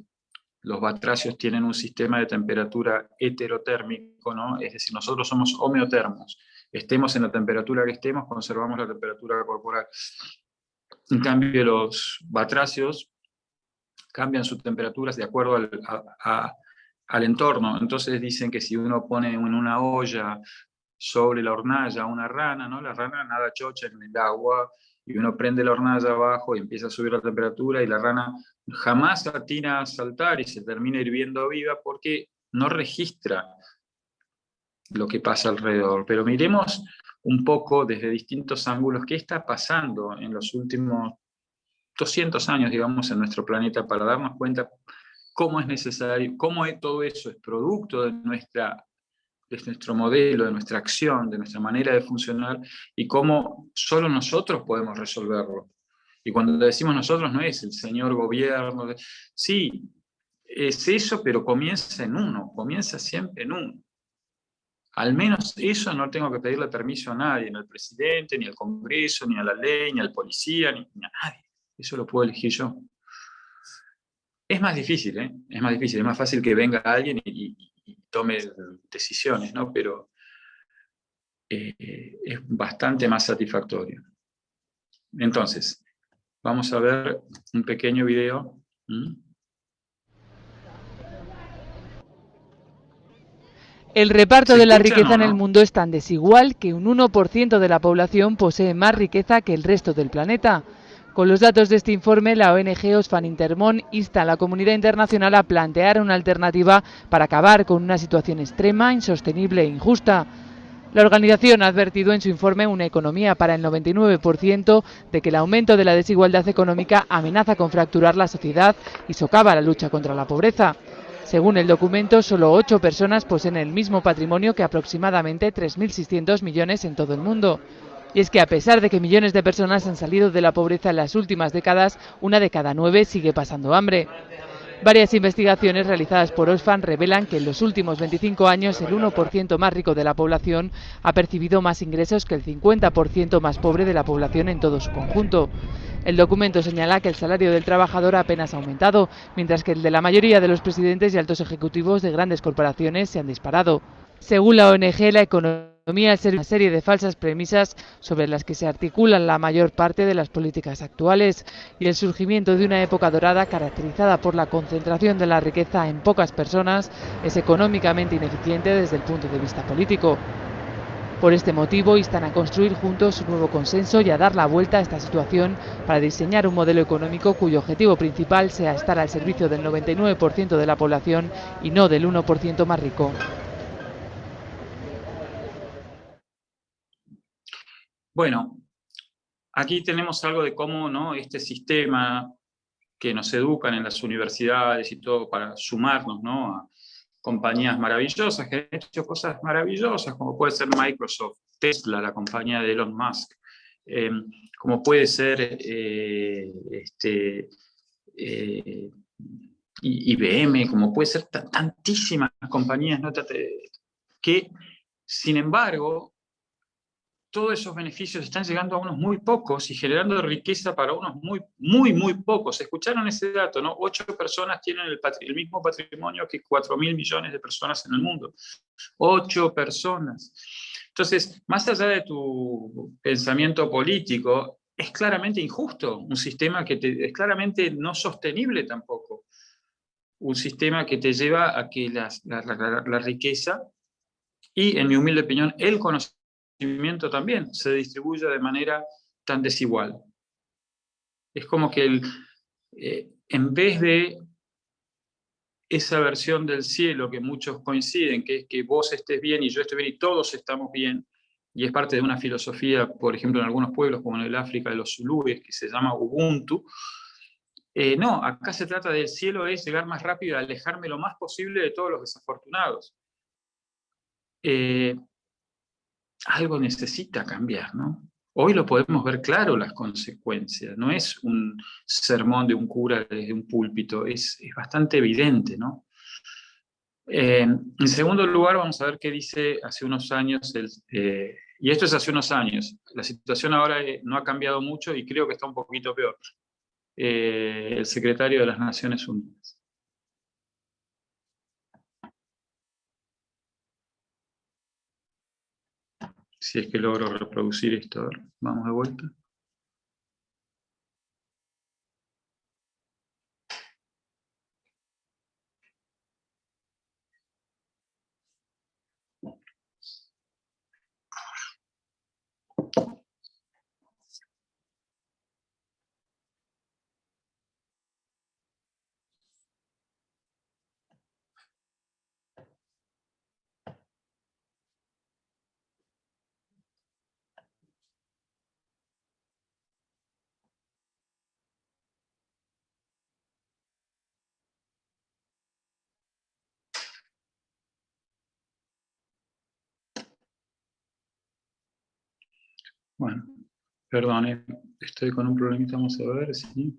los batracios tienen un sistema de temperatura heterotérmico, ¿no? Es decir, nosotros somos homeotermos, estemos en la temperatura que estemos, conservamos la temperatura corporal. En cambio, los batracios cambian sus temperaturas de acuerdo al entorno. Entonces dicen que si uno pone en una olla sobre la hornalla una rana, ¿no? La rana nada chocha en el agua, y uno prende la hornalla abajo y empieza a subir la temperatura, y la rana jamás atina a saltar y se termina hirviendo viva porque no registra lo que pasa alrededor. Pero miremos un poco desde distintos ángulos qué está pasando en los últimos 200 años, digamos, en nuestro planeta, para darnos cuenta cómo es necesario, cómo todo eso es producto de nuestro modelo, de nuestra acción, de nuestra manera de funcionar, y cómo solo nosotros podemos resolverlo. Y cuando decimos nosotros, no es el señor gobierno, sí, es eso, pero comienza en uno, comienza siempre en uno. Al menos eso no tengo que pedirle permiso a nadie, ni al presidente, ni al Congreso, ni a la ley, ni al policía, ni a nadie. Eso lo puedo elegir yo. Es más difícil, ¿eh? Es más difícil, es más fácil que venga alguien y tome decisiones, ¿no? Pero es bastante más satisfactorio. Entonces, vamos a ver un pequeño video. El reparto de la riqueza en el mundo es tan desigual que un 1% de la población posee más riqueza que el resto del planeta. Con los datos de este informe, la ONG Oxfam Intermón insta a la comunidad internacional a plantear una alternativa para acabar con una situación extrema, insostenible e injusta. La organización ha advertido en su informe Una economía para el 99% de que el aumento de la desigualdad económica amenaza con fracturar la sociedad y socava la lucha contra la pobreza. Según el documento, solo 8 personas poseen el mismo patrimonio que aproximadamente 3.600 millones en todo el mundo. Y es que a pesar de que millones de personas han salido de la pobreza en las últimas décadas, 1 de cada 9 sigue pasando hambre. Varias investigaciones realizadas por Oxfam revelan que en los últimos 25 años el 1% más rico de la población ha percibido más ingresos que el 50% más pobre de la población en todo su conjunto. El documento señala que el salario del trabajador apenas ha aumentado, mientras que el de la mayoría de los presidentes y altos ejecutivos de grandes corporaciones se han disparado. Según la ONG, la economía es una serie de falsas premisas sobre las que se articulan la mayor parte de las políticas actuales, y el surgimiento de una época dorada caracterizada por la concentración de la riqueza en pocas personas es económicamente ineficiente desde el punto de vista político. Por este motivo, instan a construir juntos un nuevo consenso y a dar la vuelta a esta situación para diseñar un modelo económico cuyo objetivo principal sea estar al servicio del 99% de la población y no del 1% más rico. Bueno, aquí tenemos algo de cómo, ¿no?, este sistema que nos educan en las universidades y todo para sumarnos, ¿no?, a compañías maravillosas que han hecho cosas maravillosas, como puede ser Microsoft, Tesla, la compañía de Elon Musk, como puede ser IBM, como puede ser tantísimas compañías, ¿no?, que, sin embargo, todos esos beneficios están llegando a unos muy pocos y generando riqueza para unos muy pocos. ¿Escucharon ese dato, no? 8 personas tienen el mismo patrimonio que 4.000 millones de personas en el mundo. 8 personas. Entonces, más allá de tu pensamiento político, es claramente injusto, un sistema que es claramente no sostenible tampoco. Un sistema que te lleva a que la riqueza y, en mi humilde opinión, el conocimiento también se distribuya de manera tan desigual. Es como que en vez de esa versión del cielo que muchos coinciden, que es que vos estés bien y yo esté bien y todos estamos bien, y es parte de una filosofía, por ejemplo, en algunos pueblos, como en el África de los Zulúes, que se llama Ubuntu. No, acá se trata del cielo, es llegar más rápido, alejarme lo más posible de todos los desafortunados. Algo necesita cambiar, ¿no? Hoy lo podemos ver claro las consecuencias, no es un sermón de un cura desde un púlpito, es bastante evidente, ¿no? En segundo lugar, vamos a ver qué dice hace unos años, y esto es hace unos años, la situación ahora no ha cambiado mucho y creo que está un poquito peor, el secretario de las Naciones Unidas. Si es que logro reproducir esto, a ver, vamos de vuelta. Bueno, perdón, estoy con un problemita, vamos a ver si...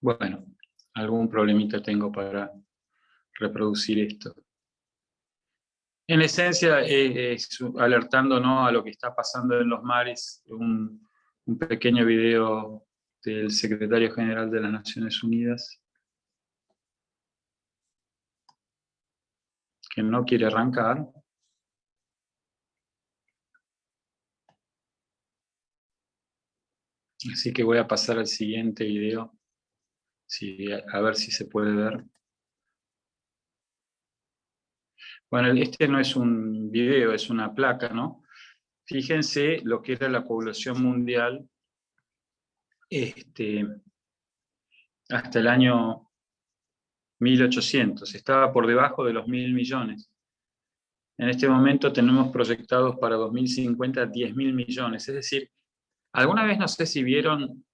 Bueno, algún problemita tengo para reproducir esto. En esencia, es alertando, ¿no?, a lo que está pasando en los mares, un pequeño video del secretario general de las Naciones Unidas, que no quiere arrancar. Así que voy a pasar al siguiente video, a ver si se puede ver. Bueno, este no es un video, es una placa, ¿no? Fíjense lo que era la población mundial hasta el año 1800. Estaba por debajo de los 1.000 millones. En este momento tenemos proyectados para 2050 10.000 millones. Es decir, alguna vez no sé si vieron,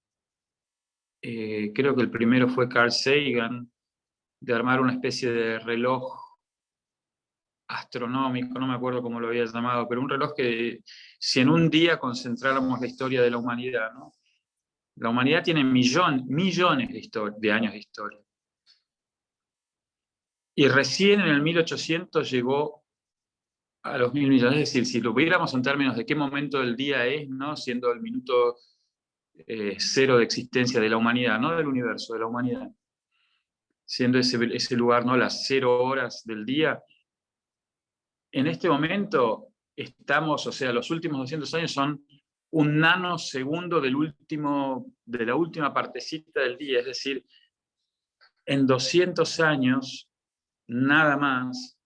creo que el primero fue Carl Sagan, de armar una especie de reloj astronómico, no me acuerdo cómo lo había llamado, pero un reloj que, si en un día concentráramos la historia de la humanidad, ¿no? La humanidad tiene millones de años de historia. Y recién en el 1800 llegó a los 1.000 millones. Es decir, si lo viéramos en términos de qué momento del día es, ¿no?, siendo el minuto cero de existencia de la humanidad, no del universo, de la humanidad, siendo ese lugar, ¿no?, las 0 horas del día, en este momento estamos, o sea, los últimos 200 años son un nanosegundo de la última partecita del día. Es decir, en 200 años, nada más,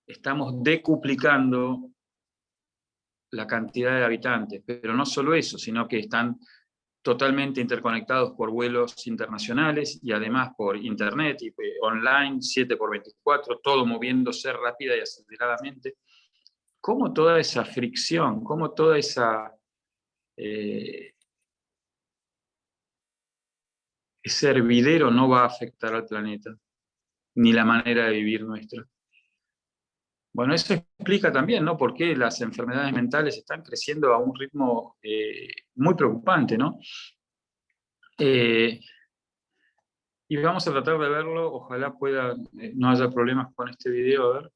estamos decuplicando la cantidad de habitantes. Pero no solo eso, sino que están totalmente interconectados por vuelos internacionales y además por internet y online, 7x24, todo moviéndose rápida y aceleradamente. ¿Cómo toda esa fricción, cómo toda esa ese hervidero no va a afectar al planeta, ni la manera de vivir nuestra? Bueno, eso explica también, ¿no?, por qué las enfermedades mentales están creciendo a un ritmo muy preocupante, ¿no? Y vamos a tratar de verlo, ojalá no haya problemas con este video, a ver.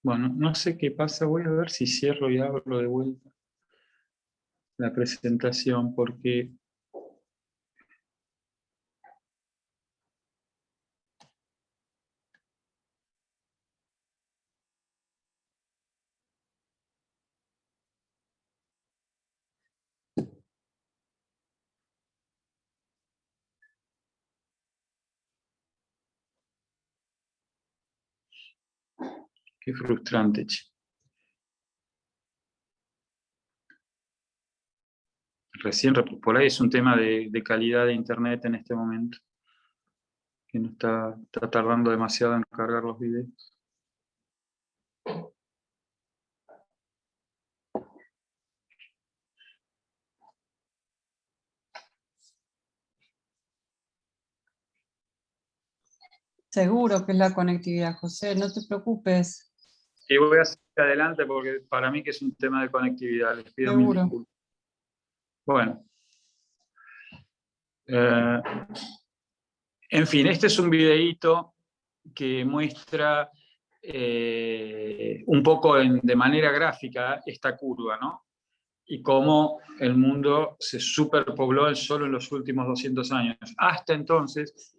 Bueno, no sé qué pasa, voy a ver si cierro y abro de vuelta la presentación, porque... Qué frustrante, che. Por ahí es un tema de calidad de internet en este momento, que no está tardando demasiado en cargar los videos. Seguro que es la conectividad, José, no te preocupes. Y voy a seguir adelante porque para mí que es un tema de conectividad, les pido mil Seguro. disculpas. Bueno. En fin, este es un videíto que muestra un poco de manera gráfica esta curva, ¿no? Y cómo el mundo se superpobló solo en los últimos 200 años. Hasta entonces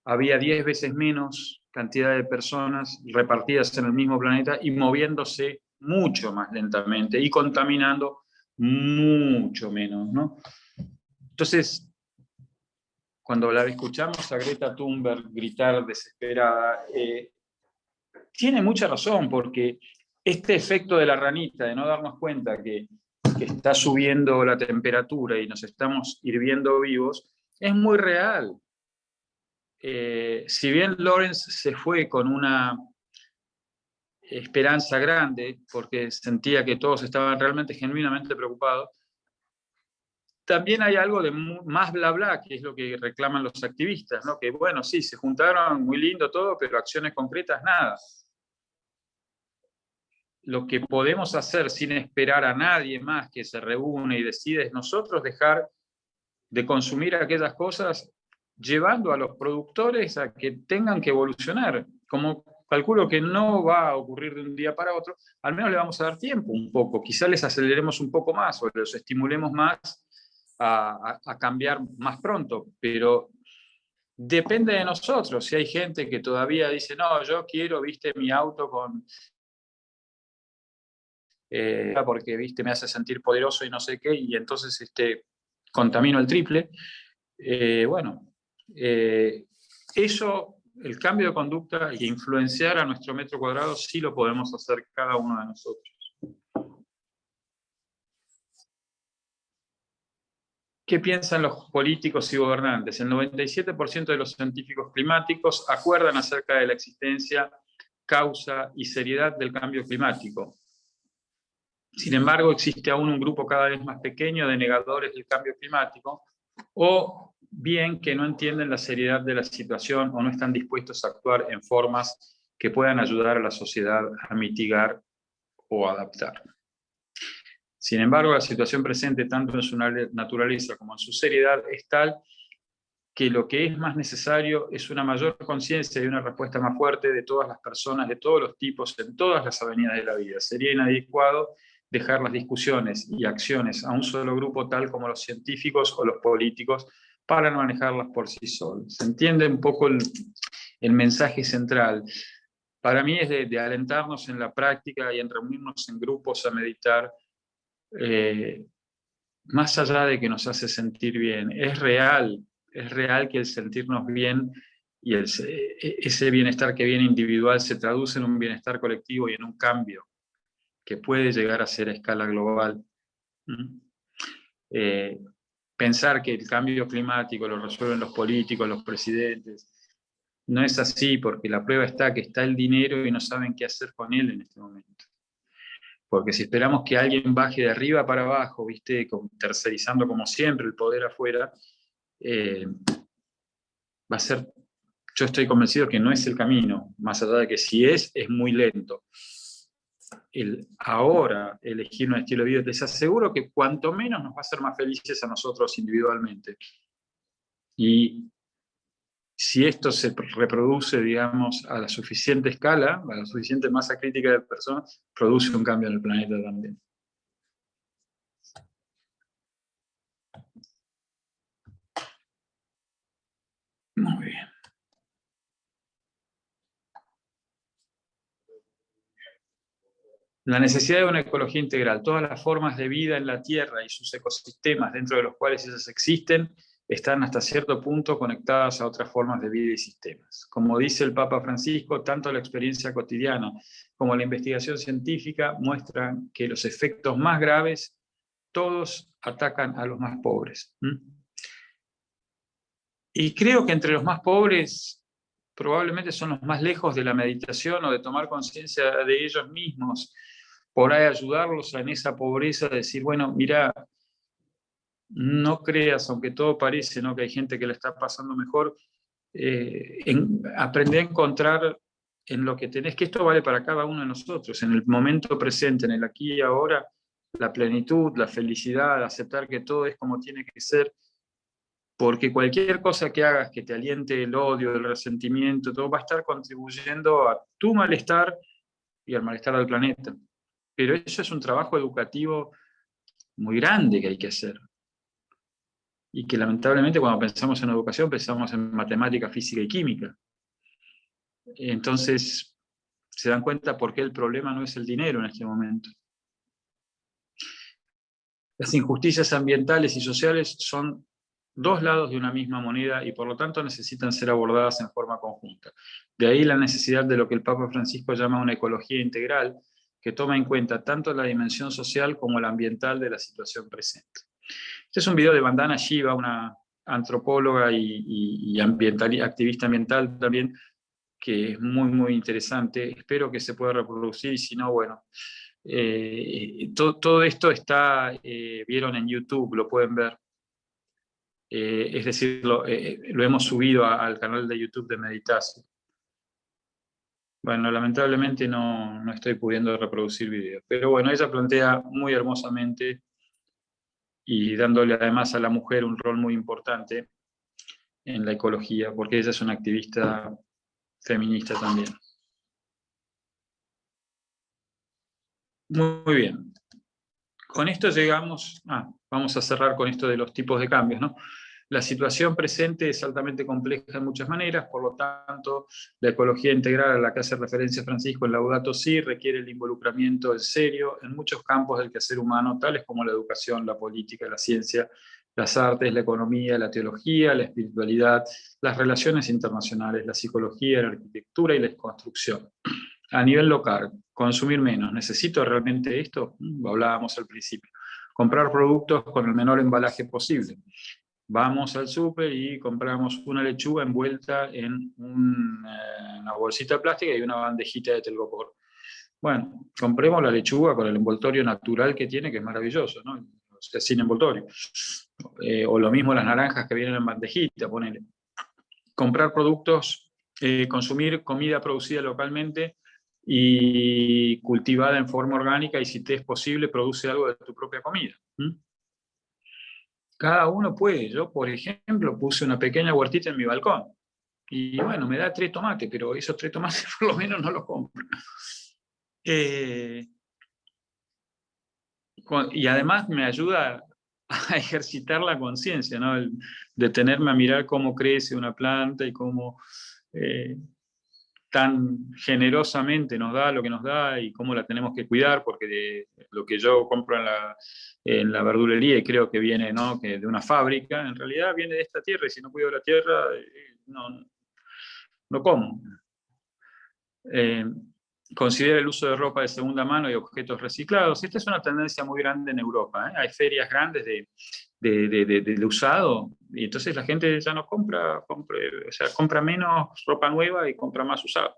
había 10 veces menos cantidad de personas repartidas en el mismo planeta y moviéndose mucho más lentamente y contaminando mucho menos, ¿no? Entonces, cuando la escuchamos a Greta Thunberg gritar desesperada, tiene mucha razón, porque este efecto de la ranita, de no darnos cuenta que está subiendo la temperatura y nos estamos hirviendo vivos, es muy real. Si bien Lawrence se fue con una esperanza grande, porque sentía que todos estaban realmente, genuinamente preocupados, también hay algo de más bla bla, que es lo que reclaman los activistas, ¿no? Que bueno, sí, se juntaron, muy lindo todo, pero acciones concretas, nada. Lo que podemos hacer sin esperar a nadie más que se reúne y decide es nosotros dejar de consumir aquellas cosas, llevando a los productores a que tengan que evolucionar. Como calculo que no va a ocurrir de un día para otro, al menos le vamos a dar tiempo un poco, quizá les aceleremos un poco más o los estimulemos más a cambiar más pronto, pero depende de nosotros. Si hay gente que todavía dice, no, yo quiero, viste, mi auto con... porque, viste, me hace sentir poderoso y no sé qué, y entonces contamino el triple. Bueno, eso, el cambio de conducta y influenciar a nuestro metro cuadrado, sí lo podemos hacer cada uno de nosotros. ¿Qué piensan los políticos y gobernantes? El 97% de los científicos climáticos acuerdan acerca de la existencia, causa y seriedad del cambio climático. Sin embargo, existe aún un grupo cada vez más pequeño de negadores del cambio climático, o bien que no entienden la seriedad de la situación o no están dispuestos a actuar en formas que puedan ayudar a la sociedad a mitigar o adaptar. Sin embargo, la situación presente, tanto en su naturaleza como en su seriedad, es tal que lo que es más necesario es una mayor conciencia y una respuesta más fuerte de todas las personas, de todos los tipos, en todas las avenidas de la vida. Sería inadecuado dejar las discusiones y acciones a un solo grupo, tal como los científicos o los políticos, para no manejarlas por sí solos. ¿Se entiende un poco el mensaje central? Para mí es de alentarnos en la práctica y en reunirnos en grupos a meditar, más allá de que nos hace sentir bien. Es real que el sentirnos bien y ese bienestar que viene individual se traduce en un bienestar colectivo y en un cambio que puede llegar a ser a escala global. Pensar que el cambio climático lo resuelven los políticos, los presidentes, no es así, porque la prueba está que está el dinero y no saben qué hacer con él en este momento. Porque si esperamos que alguien baje de arriba para abajo, ¿viste? Tercerizando como siempre el poder afuera, va a ser, yo estoy convencido que no es el camino, más allá de que si es muy lento. Ahora elegir un estilo de vida, les aseguro que cuanto menos nos va a hacer más felices a nosotros individualmente. Y si esto se reproduce, digamos, a la suficiente escala, a la suficiente masa crítica de personas, produce un cambio en el planeta también. Muy bien. La necesidad de una ecología integral. Todas las formas de vida en la Tierra y sus ecosistemas dentro de los cuales ellas existen están hasta cierto punto conectadas a otras formas de vida y sistemas. Como dice el Papa Francisco, tanto la experiencia cotidiana como la investigación científica muestran que los efectos más graves todos atacan a los más pobres. Y creo que entre los más pobres probablemente son los más lejos de la meditación o de tomar conciencia de ellos mismos, por ahí ayudarlos en esa pobreza, decir, bueno, mira, no creas, aunque todo parece, ¿no?, que hay gente que la está pasando mejor, aprender a encontrar en lo que tenés, que esto vale para cada uno de nosotros, en el momento presente, en el aquí y ahora, la plenitud, la felicidad, aceptar que todo es como tiene que ser, porque cualquier cosa que hagas que te aliente el odio, el resentimiento, todo va a estar contribuyendo a tu malestar y al malestar del planeta. Pero eso es un trabajo educativo muy grande que hay que hacer. Y que lamentablemente cuando pensamos en educación pensamos en matemática, física y química. Entonces se dan cuenta por qué el problema no es el dinero en este momento. Las injusticias ambientales y sociales son dos lados de una misma moneda y por lo tanto necesitan ser abordadas en forma conjunta. De ahí la necesidad de lo que el Papa Francisco llama una ecología integral, que toma en cuenta tanto la dimensión social como la ambiental de la situación presente. Este es un video de Vandana Shiva, una antropóloga y activista ambiental también, que es muy, muy interesante. Espero que se pueda reproducir y si no, bueno, todo esto está, vieron en YouTube, lo pueden ver. Es decir, lo hemos subido al canal de YouTube de Meditación. Bueno, lamentablemente no estoy pudiendo reproducir videos, pero bueno, ella plantea muy hermosamente y dándole además a la mujer un rol muy importante en la ecología, porque ella es una activista feminista también. Muy bien. Con esto llegamos, vamos a cerrar con esto de los tipos de cambios, ¿no? La situación presente es altamente compleja de muchas maneras, por lo tanto, la ecología integral a la que hace referencia Francisco en Laudato Si requiere el involucramiento en serio en muchos campos del quehacer humano, tales como la educación, la política, la ciencia, las artes, la economía, la teología, la espiritualidad, las relaciones internacionales, la psicología, la arquitectura y la construcción. A nivel local, consumir menos. ¿Necesito realmente esto? Hablábamos al principio. Comprar productos con el menor embalaje posible. Vamos al súper y compramos una lechuga envuelta en una bolsita plástica y una bandejita de telgopor. Bueno, compremos la lechuga con el envoltorio natural que tiene, que es maravilloso, ¿no? O sea, sin envoltorio. O lo mismo las naranjas que vienen en bandejita, ponele. Comprar productos, consumir comida producida localmente y cultivada en forma orgánica, y si te es posible, produce algo de tu propia comida. Cada uno puede. Yo, por ejemplo, puse una pequeña huertita en mi balcón. Y bueno, me da 3 tomates, pero esos 3 tomates por lo menos no los compro. Y además me ayuda a ejercitar la conciencia, ¿no? El detenerme a mirar cómo crece una planta y cómo tan generosamente nos da lo que nos da y cómo la tenemos que cuidar, porque lo que yo compro en la verdulería y creo que viene, ¿no?, que de una fábrica, en realidad viene de esta tierra, y si no cuido la tierra, no como. Considera el uso de ropa de segunda mano y objetos reciclados. Esta es una tendencia muy grande en Europa, ¿eh? Hay ferias grandes de usado, y entonces la gente ya no compra menos ropa nueva y compra más usado.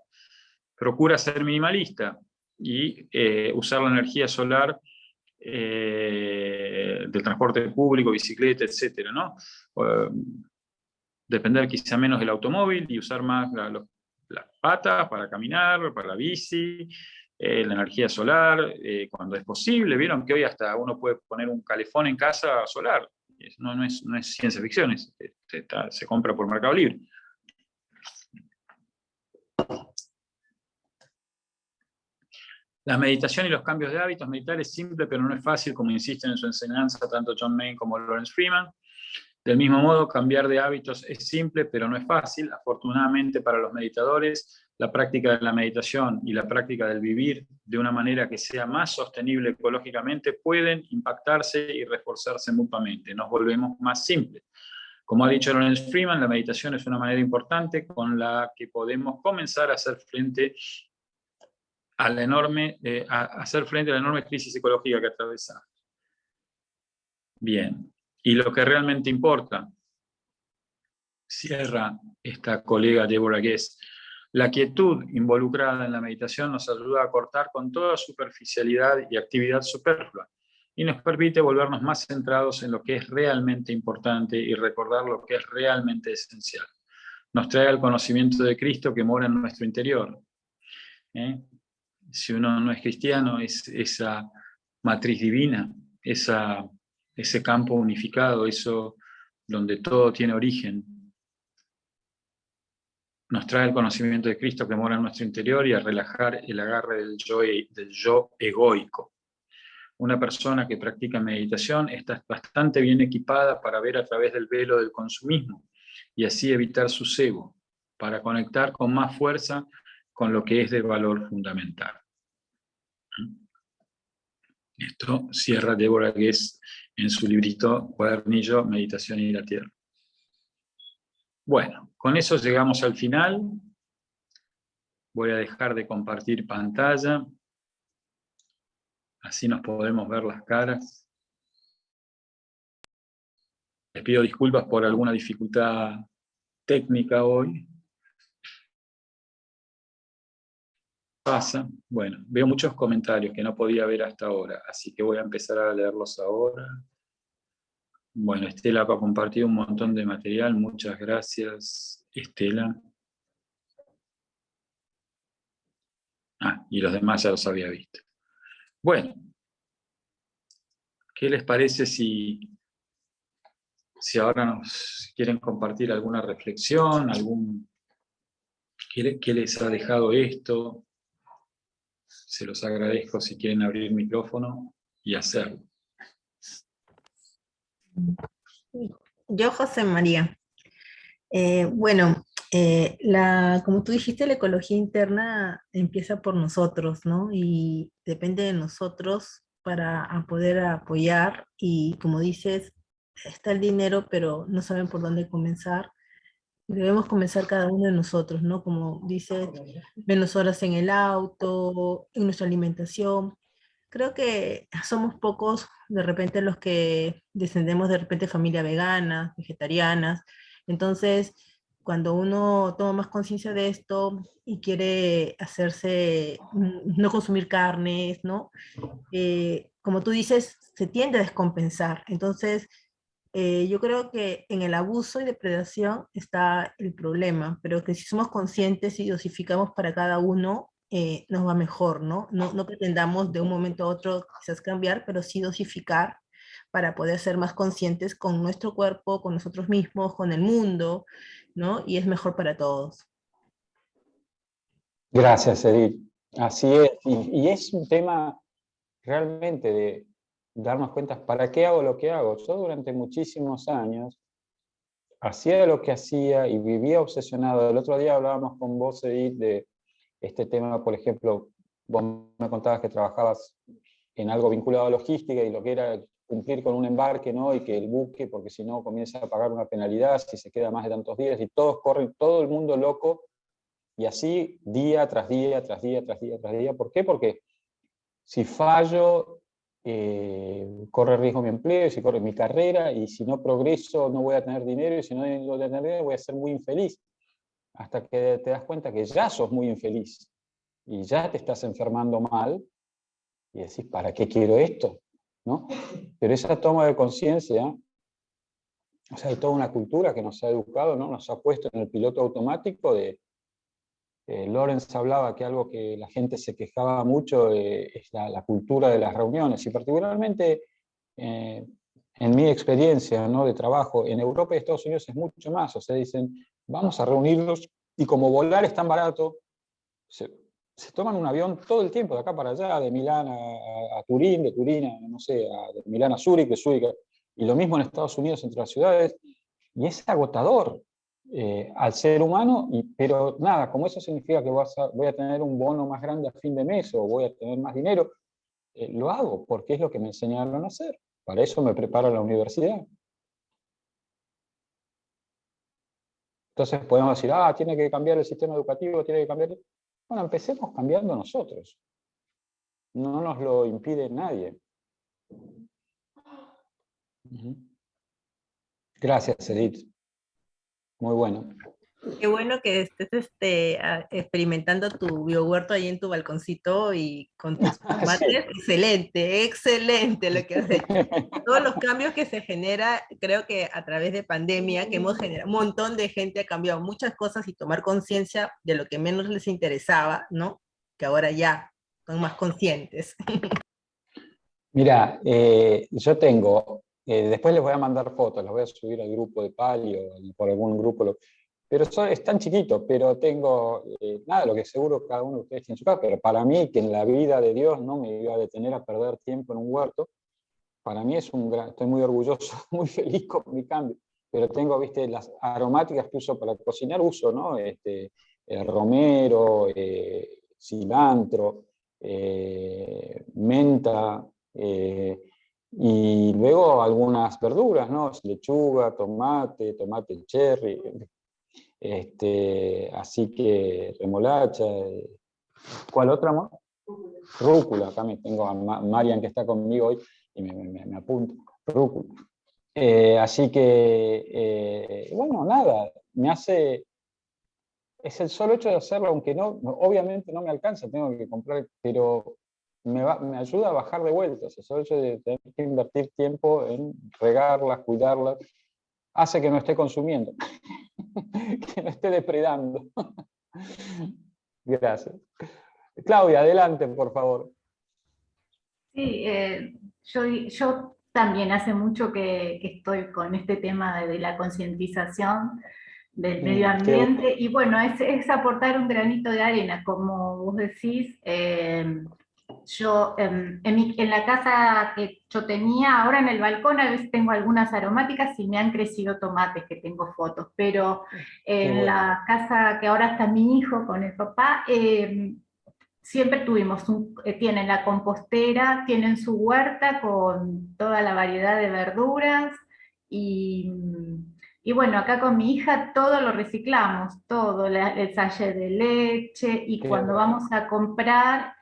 Procura ser minimalista y usar la energía solar del transporte público, bicicleta, etcétera, ¿no? depender quizá menos del automóvil y usar más las patas para caminar, para la bici, la energía solar, cuando es posible. Vieron que hoy hasta uno puede poner un calefón en casa solar. No es ciencia ficción, se compra por Mercado Libre. La meditación y los cambios de hábitos. Meditar es simple, pero no es fácil, como insisten en su enseñanza tanto John Main como Lawrence Freeman. Del mismo modo, cambiar de hábitos es simple, pero no es fácil. Afortunadamente para los meditadores, la práctica de la meditación y la práctica del vivir de una manera que sea más sostenible ecológicamente pueden impactarse y reforzarse mutuamente. Nos volvemos más simples. Como ha dicho Lawrence Freeman, la meditación es una manera importante con la que podemos comenzar a hacer frente a la enorme crisis ecológica que atravesamos. Bien, y lo que realmente importa, cierra esta colega Deborah Guest, la quietud involucrada en la meditación nos ayuda a cortar con toda superficialidad y actividad superflua, y nos permite volvernos más centrados en lo que es realmente importante y recordar lo que es realmente esencial. Nos trae el conocimiento de Cristo que mora en nuestro interior. Si uno no es cristiano, es esa matriz divina, ese campo unificado, eso donde todo tiene origen. Nos trae el conocimiento de Cristo que mora en nuestro interior y a relajar el agarre del yo egoico. Una persona que practica meditación está bastante bien equipada para ver a través del velo del consumismo y así evitar su cebo, para conectar con más fuerza con lo que es de valor fundamental. Esto cierra Deborah Guest en su librito Cuadernillo, Meditación y la Tierra. Bueno, con eso llegamos al final. Voy a dejar de compartir pantalla. Así nos podemos ver las caras. Les pido disculpas por alguna dificultad técnica hoy. Pasa. Bueno, veo muchos comentarios que no podía ver hasta ahora, así que voy a empezar a leerlos ahora. Bueno, Estela ha compartido un montón de material. Muchas gracias, Estela. Y los demás ya los había visto. Bueno, ¿qué les parece si ahora nos quieren compartir alguna reflexión, qué les ha dejado esto? Se los agradezco si quieren abrir el micrófono y hacerlo. Yo, José María. Como tú dijiste, la ecología interna empieza por nosotros, ¿no? Y depende de nosotros para poder apoyar. Y como dices, está el dinero, pero no saben por dónde comenzar. Debemos comenzar cada uno de nosotros, ¿no? Como dices, menos horas en el auto, en nuestra alimentación. Creo que somos pocos de repente los que descendemos de repente de familia vegana, vegetarianas. Entonces, cuando uno toma más conciencia de esto y quiere no consumir carnes, ¿no? Como tú dices, se tiende a descompensar. Entonces, yo creo que en el abuso y depredación está el problema, pero que si somos conscientes y dosificamos para cada uno, nos va mejor, ¿no? No pretendamos de un momento a otro quizás cambiar, pero sí dosificar para poder ser más conscientes con nuestro cuerpo, con nosotros mismos, con el mundo, ¿no? Y es mejor para todos. Gracias, Edith. Así es. Y es un tema realmente de darnos cuenta, ¿para qué hago lo que hago? Yo durante muchísimos años hacía lo que hacía y vivía obsesionado. El otro día hablábamos con vos, Edith, de este tema, por ejemplo, vos me contabas que trabajabas en algo vinculado a logística y lo que era cumplir con un embarque, ¿no? Y que el buque, porque si no comienza a pagar una penalidad si se queda más de tantos días, y todos corren, todo el mundo loco, y así día tras día, tras día, tras día, tras día. ¿Por qué? Porque si fallo, corre riesgo mi empleo, si corre mi carrera, y si no progreso no voy a tener dinero, y si no voy a tener dinero voy a ser muy infeliz. Hasta que te das cuenta que ya sos muy infeliz, y ya te estás enfermando mal, y decís, ¿para qué quiero esto? ¿No? Pero esa toma de conciencia O sea, hay toda una cultura que nos ha educado, ¿no? Nos ha puesto en el piloto automático de... Lorenz hablaba que algo que la gente se quejaba mucho es la cultura de las reuniones, y particularmente en mi experiencia, ¿no?, de trabajo, en Europa y Estados Unidos es mucho más. O sea, dicen, vamos a reunirnos, y como volar es tan barato, se toman un avión todo el tiempo, de acá para allá, de Milán a Turín, de Turín a, no sé, de Milán a Zúrich, de Zúrich, y lo mismo en Estados Unidos entre las ciudades, y es agotador al ser humano, pero nada, como eso significa que voy a tener un bono más grande a fin de mes, o voy a tener más dinero, lo hago, porque es lo que me enseñaron a hacer. Para eso me preparo en la universidad. Entonces podemos decir, tiene que cambiar el sistema educativo, tiene que cambiar... Bueno, empecemos cambiando nosotros. No nos lo impide nadie. Gracias, Edith. Muy bueno. Qué bueno que estés experimentando tu biohuerto ahí en tu balconcito y con tus tomates. Sí. Excelente, excelente lo que has hecho. Todos los cambios que se genera, creo que a través de pandemia, que hemos generado, un montón de gente ha cambiado muchas cosas y tomar conciencia de lo que menos les interesaba, ¿no? Que ahora ya son más conscientes. Mira, yo tengo, después les voy a mandar fotos, las voy a subir al grupo de Palio, por algún grupo, pero es tan chiquito, pero tengo, nada, lo que seguro cada uno de ustedes tiene en su casa, pero para mí, que en la vida de Dios no me iba a detener a perder tiempo en un huerto, para mí es estoy muy orgulloso, muy feliz con mi cambio, pero tengo, viste, las aromáticas que uso para cocinar, ¿no? Romero, cilantro, menta, y luego algunas verduras, ¿no? Lechuga, tomate cherry, así que remolacha. ¿Cuál otra más? Rúcula. Acá me tengo a Marian, que está conmigo hoy, y me apunto. Rúcula. Así que, bueno, nada, me hace... Es el solo hecho de hacerlo, aunque obviamente no me alcanza, tengo que comprar, pero me ayuda a bajar de vueltas. El solo hecho de tener que invertir tiempo en regarlas, cuidarlas, hace que no esté consumiendo, que no esté depredando. Gracias. Claudia, adelante, por favor. Sí, yo también hace mucho que estoy con este tema de la concientización del medio ambiente, y bueno, es aportar un granito de arena, como vos decís. Yo en la casa que yo tenía, ahora en el balcón a veces tengo algunas aromáticas y me han crecido tomates, que tengo fotos, pero en la casa que ahora está mi hijo con el papá, siempre tuvimos, tienen la compostera, tienen su huerta con toda la variedad de verduras, y bueno, acá con mi hija todo lo reciclamos, todo, el sachet de leche, y cuando vamos a comprar,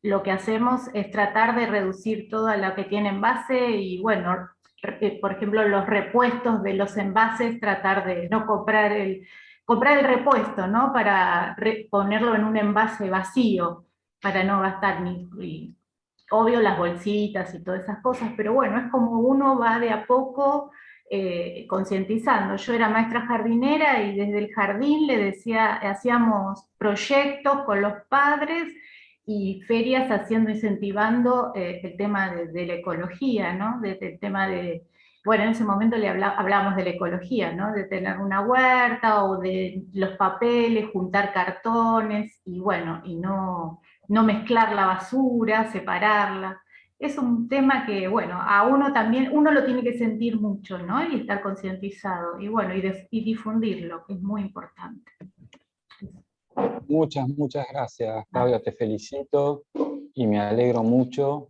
lo que hacemos es tratar de reducir todo lo que tiene envase, y bueno, por ejemplo, los repuestos de los envases, tratar de no comprar el repuesto, ¿no? Para ponerlo en un envase vacío, para no gastar obvio las bolsitas y todas esas cosas, pero bueno, es como uno va de a poco concientizando. Yo era maestra jardinera y desde el jardín le decía, hacíamos proyectos con los padres y ferias incentivando el tema de la ecología, ¿no? El tema de... Bueno, en ese momento hablábamos de la ecología, ¿no? De tener una huerta, o de los papeles, juntar cartones, y bueno, y no mezclar la basura, separarla. Es un tema que, bueno, a uno también, uno lo tiene que sentir mucho, ¿no? Y estar concientizado, y bueno, y difundirlo, que es muy importante. Muchas gracias, Claudia, te felicito y me alegro mucho.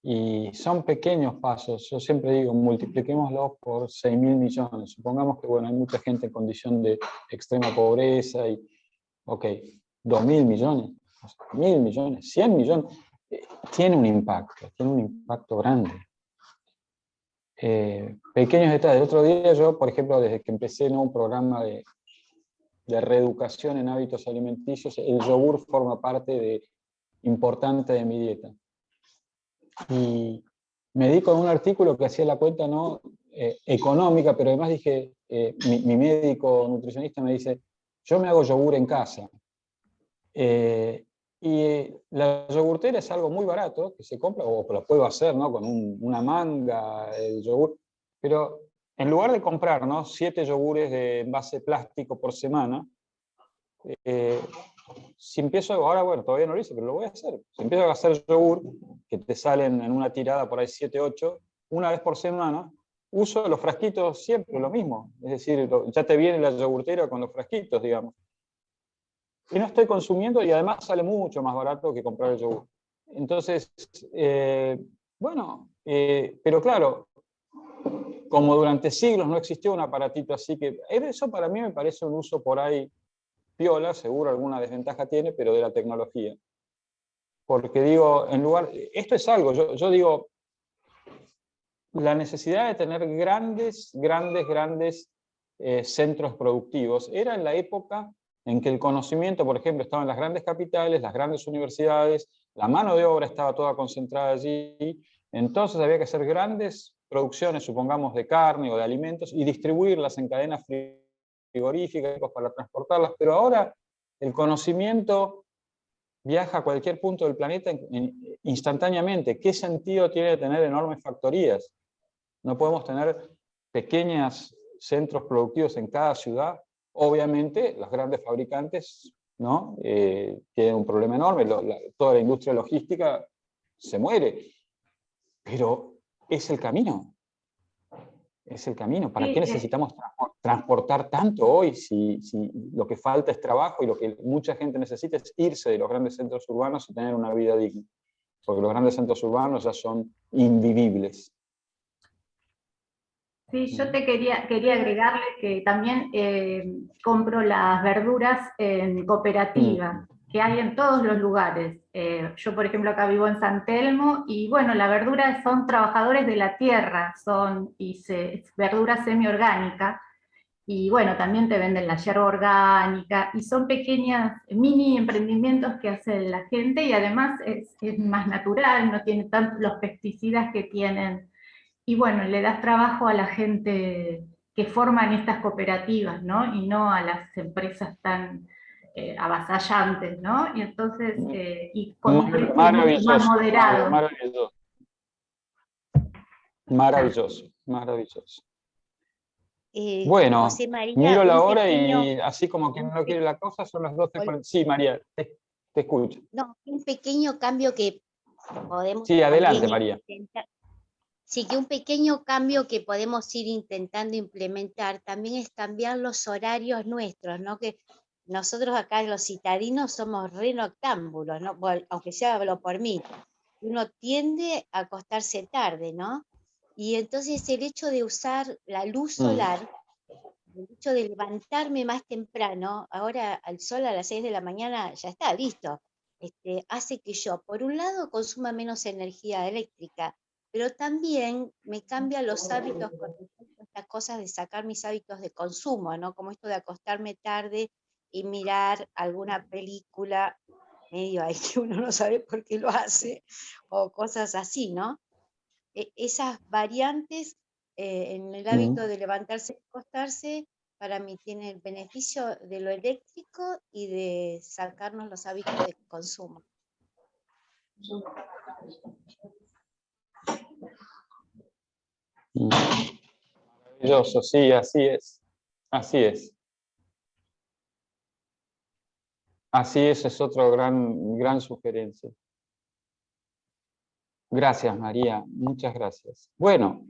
Y son pequeños pasos, yo siempre digo, multipliquémoslos por 6.000 millones. Supongamos que, bueno, hay mucha gente en condición de extrema pobreza y, ok, 2.000 millones, 1.000 millones, 100 millones, tiene un impacto grande. Pequeños detalles. El otro día yo, por ejemplo, desde que empecé un programa de reeducación en hábitos alimenticios, el yogur forma parte importante de mi dieta. Y me di con un artículo que hacía la cuenta, ¿no? económica, pero además dije, mi médico nutricionista me dice, yo me hago yogur en casa. Y la yogurtera es algo muy barato, que se compra, o lo puedo hacer, ¿no? Con una manga, el yogur, pero en lugar de comprar, ¿no? 7 yogures de envase plástico por semana, si empiezo, ahora bueno, todavía no lo hice, pero lo voy a hacer. Si empiezo a hacer yogur, que te salen en una tirada por ahí 7, 8, una vez por semana, uso los frasquitos siempre, lo mismo. Es decir, ya te viene la yogurtera con los frasquitos, digamos. Y no estoy consumiendo, y además sale mucho más barato que comprar el yogur. Entonces, pero claro, como durante siglos no existió un aparatito así, que eso para mí me parece un uso por ahí piola, seguro alguna desventaja tiene, pero de la tecnología. Porque digo, esto es algo, yo digo, la necesidad de tener grandes centros productivos era en la época en que el conocimiento, por ejemplo, estaba en las grandes capitales, las grandes universidades, la mano de obra estaba toda concentrada allí, entonces había que hacer grandes producciones, supongamos, de carne o de alimentos, y distribuirlas en cadenas frigoríficas para transportarlas, pero ahora el conocimiento viaja a cualquier punto del planeta instantáneamente. ¿Qué sentido tiene tener enormes factorías? No podemos tener pequeños centros productivos en cada ciudad. Obviamente, los grandes fabricantes, ¿no? Tienen un problema enorme, toda la industria logística se muere, pero es el camino. Es el camino. ¿Para qué necesitamos transportar tanto hoy si lo que falta es trabajo y lo que mucha gente necesita es irse de los grandes centros urbanos y tener una vida digna? Porque los grandes centros urbanos ya son invivibles. Sí, yo te quería agregarle que también compro las verduras en cooperativa, que hay en todos los lugares. Yo, por ejemplo, acá vivo en San Telmo, y bueno, la verdura son trabajadores de la tierra, es verdura semi-orgánica, y bueno, también te venden la yerba orgánica, y son pequeñas, mini emprendimientos que hace la gente, y además es más natural, no tiene tantos los pesticidas que tienen. Y bueno, le das trabajo a la gente que forman estas cooperativas, ¿no? Y no a las empresas tan avasallantes, ¿no? Y entonces, y con un precio mucho más moderado. Maravilloso. Maravilloso, maravilloso. Bueno, María, miro la hora y así como quien no quiere la cosa, son las 12:40. Sí, María, te escucho. No, un pequeño cambio que podemos... Sí, adelante, María. Sí, que un pequeño cambio que podemos ir intentando implementar también es cambiar los horarios nuestros, ¿no? Que nosotros acá los citadinos somos re noctámbulos, ¿no? Bueno, aunque sea hablo por mí, uno tiende a acostarse tarde, ¿no? Y entonces el hecho de usar la luz solar, el hecho de levantarme más temprano, ahora al sol a las 6 de la mañana ya está, listo, hace que yo, por un lado, consuma menos energía eléctrica, pero también me cambia los hábitos con respecto a estas cosas de sacar mis hábitos de consumo, ¿no? Como esto de acostarme tarde y mirar alguna película medio ahí que uno no sabe por qué lo hace, o cosas así, ¿no? Esas variantes en el hábito de levantarse y acostarse, para mí tiene el beneficio de lo eléctrico y de sacarnos los hábitos de consumo. Maravilloso, sí, así es. Así es. Así es otra gran sugerencia. Gracias, María, muchas gracias. Bueno,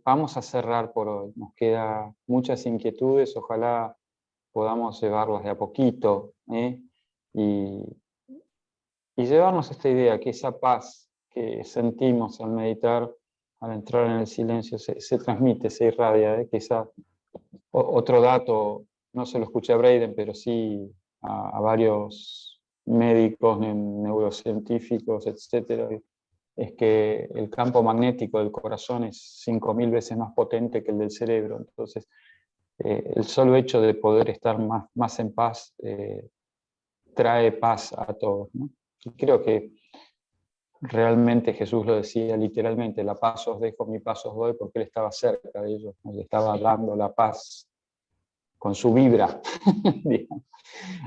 vamos a cerrar por hoy. Nos quedan muchas inquietudes, ojalá podamos llevarlas de a poquito, y llevarnos esta idea, que esa paz que sentimos al meditar, al entrar en el silencio, se transmite, se irradia. Quizá otro dato, no se lo escuché a Braden, pero sí a varios médicos, neurocientíficos, etcétera, es que el campo magnético del corazón es 5000 veces más potente que el del cerebro. Entonces, el solo hecho de poder estar más en paz trae paz a todos, ¿no? Y creo que realmente Jesús lo decía literalmente, la paz os dejo, mi paz os doy, porque Él estaba cerca de ellos, nos estaba dando la paz con su vibra.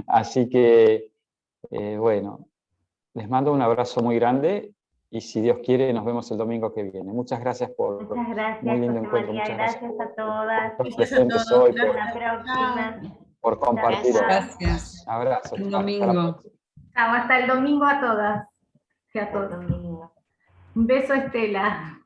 Así que, bueno, les mando un abrazo muy grande y si Dios quiere nos vemos el domingo que viene. Muchas gracias por Muchas gracias, muy lindo José encuentro. María, Muchas gracias a todas. por presentes hoy, Hasta la próxima. por compartir hoy. Gracias. Abrazos. Un Hasta la domingo. próxima. Chao, hasta el domingo a todas y a Hasta el todos. domingo. Un beso, Estela.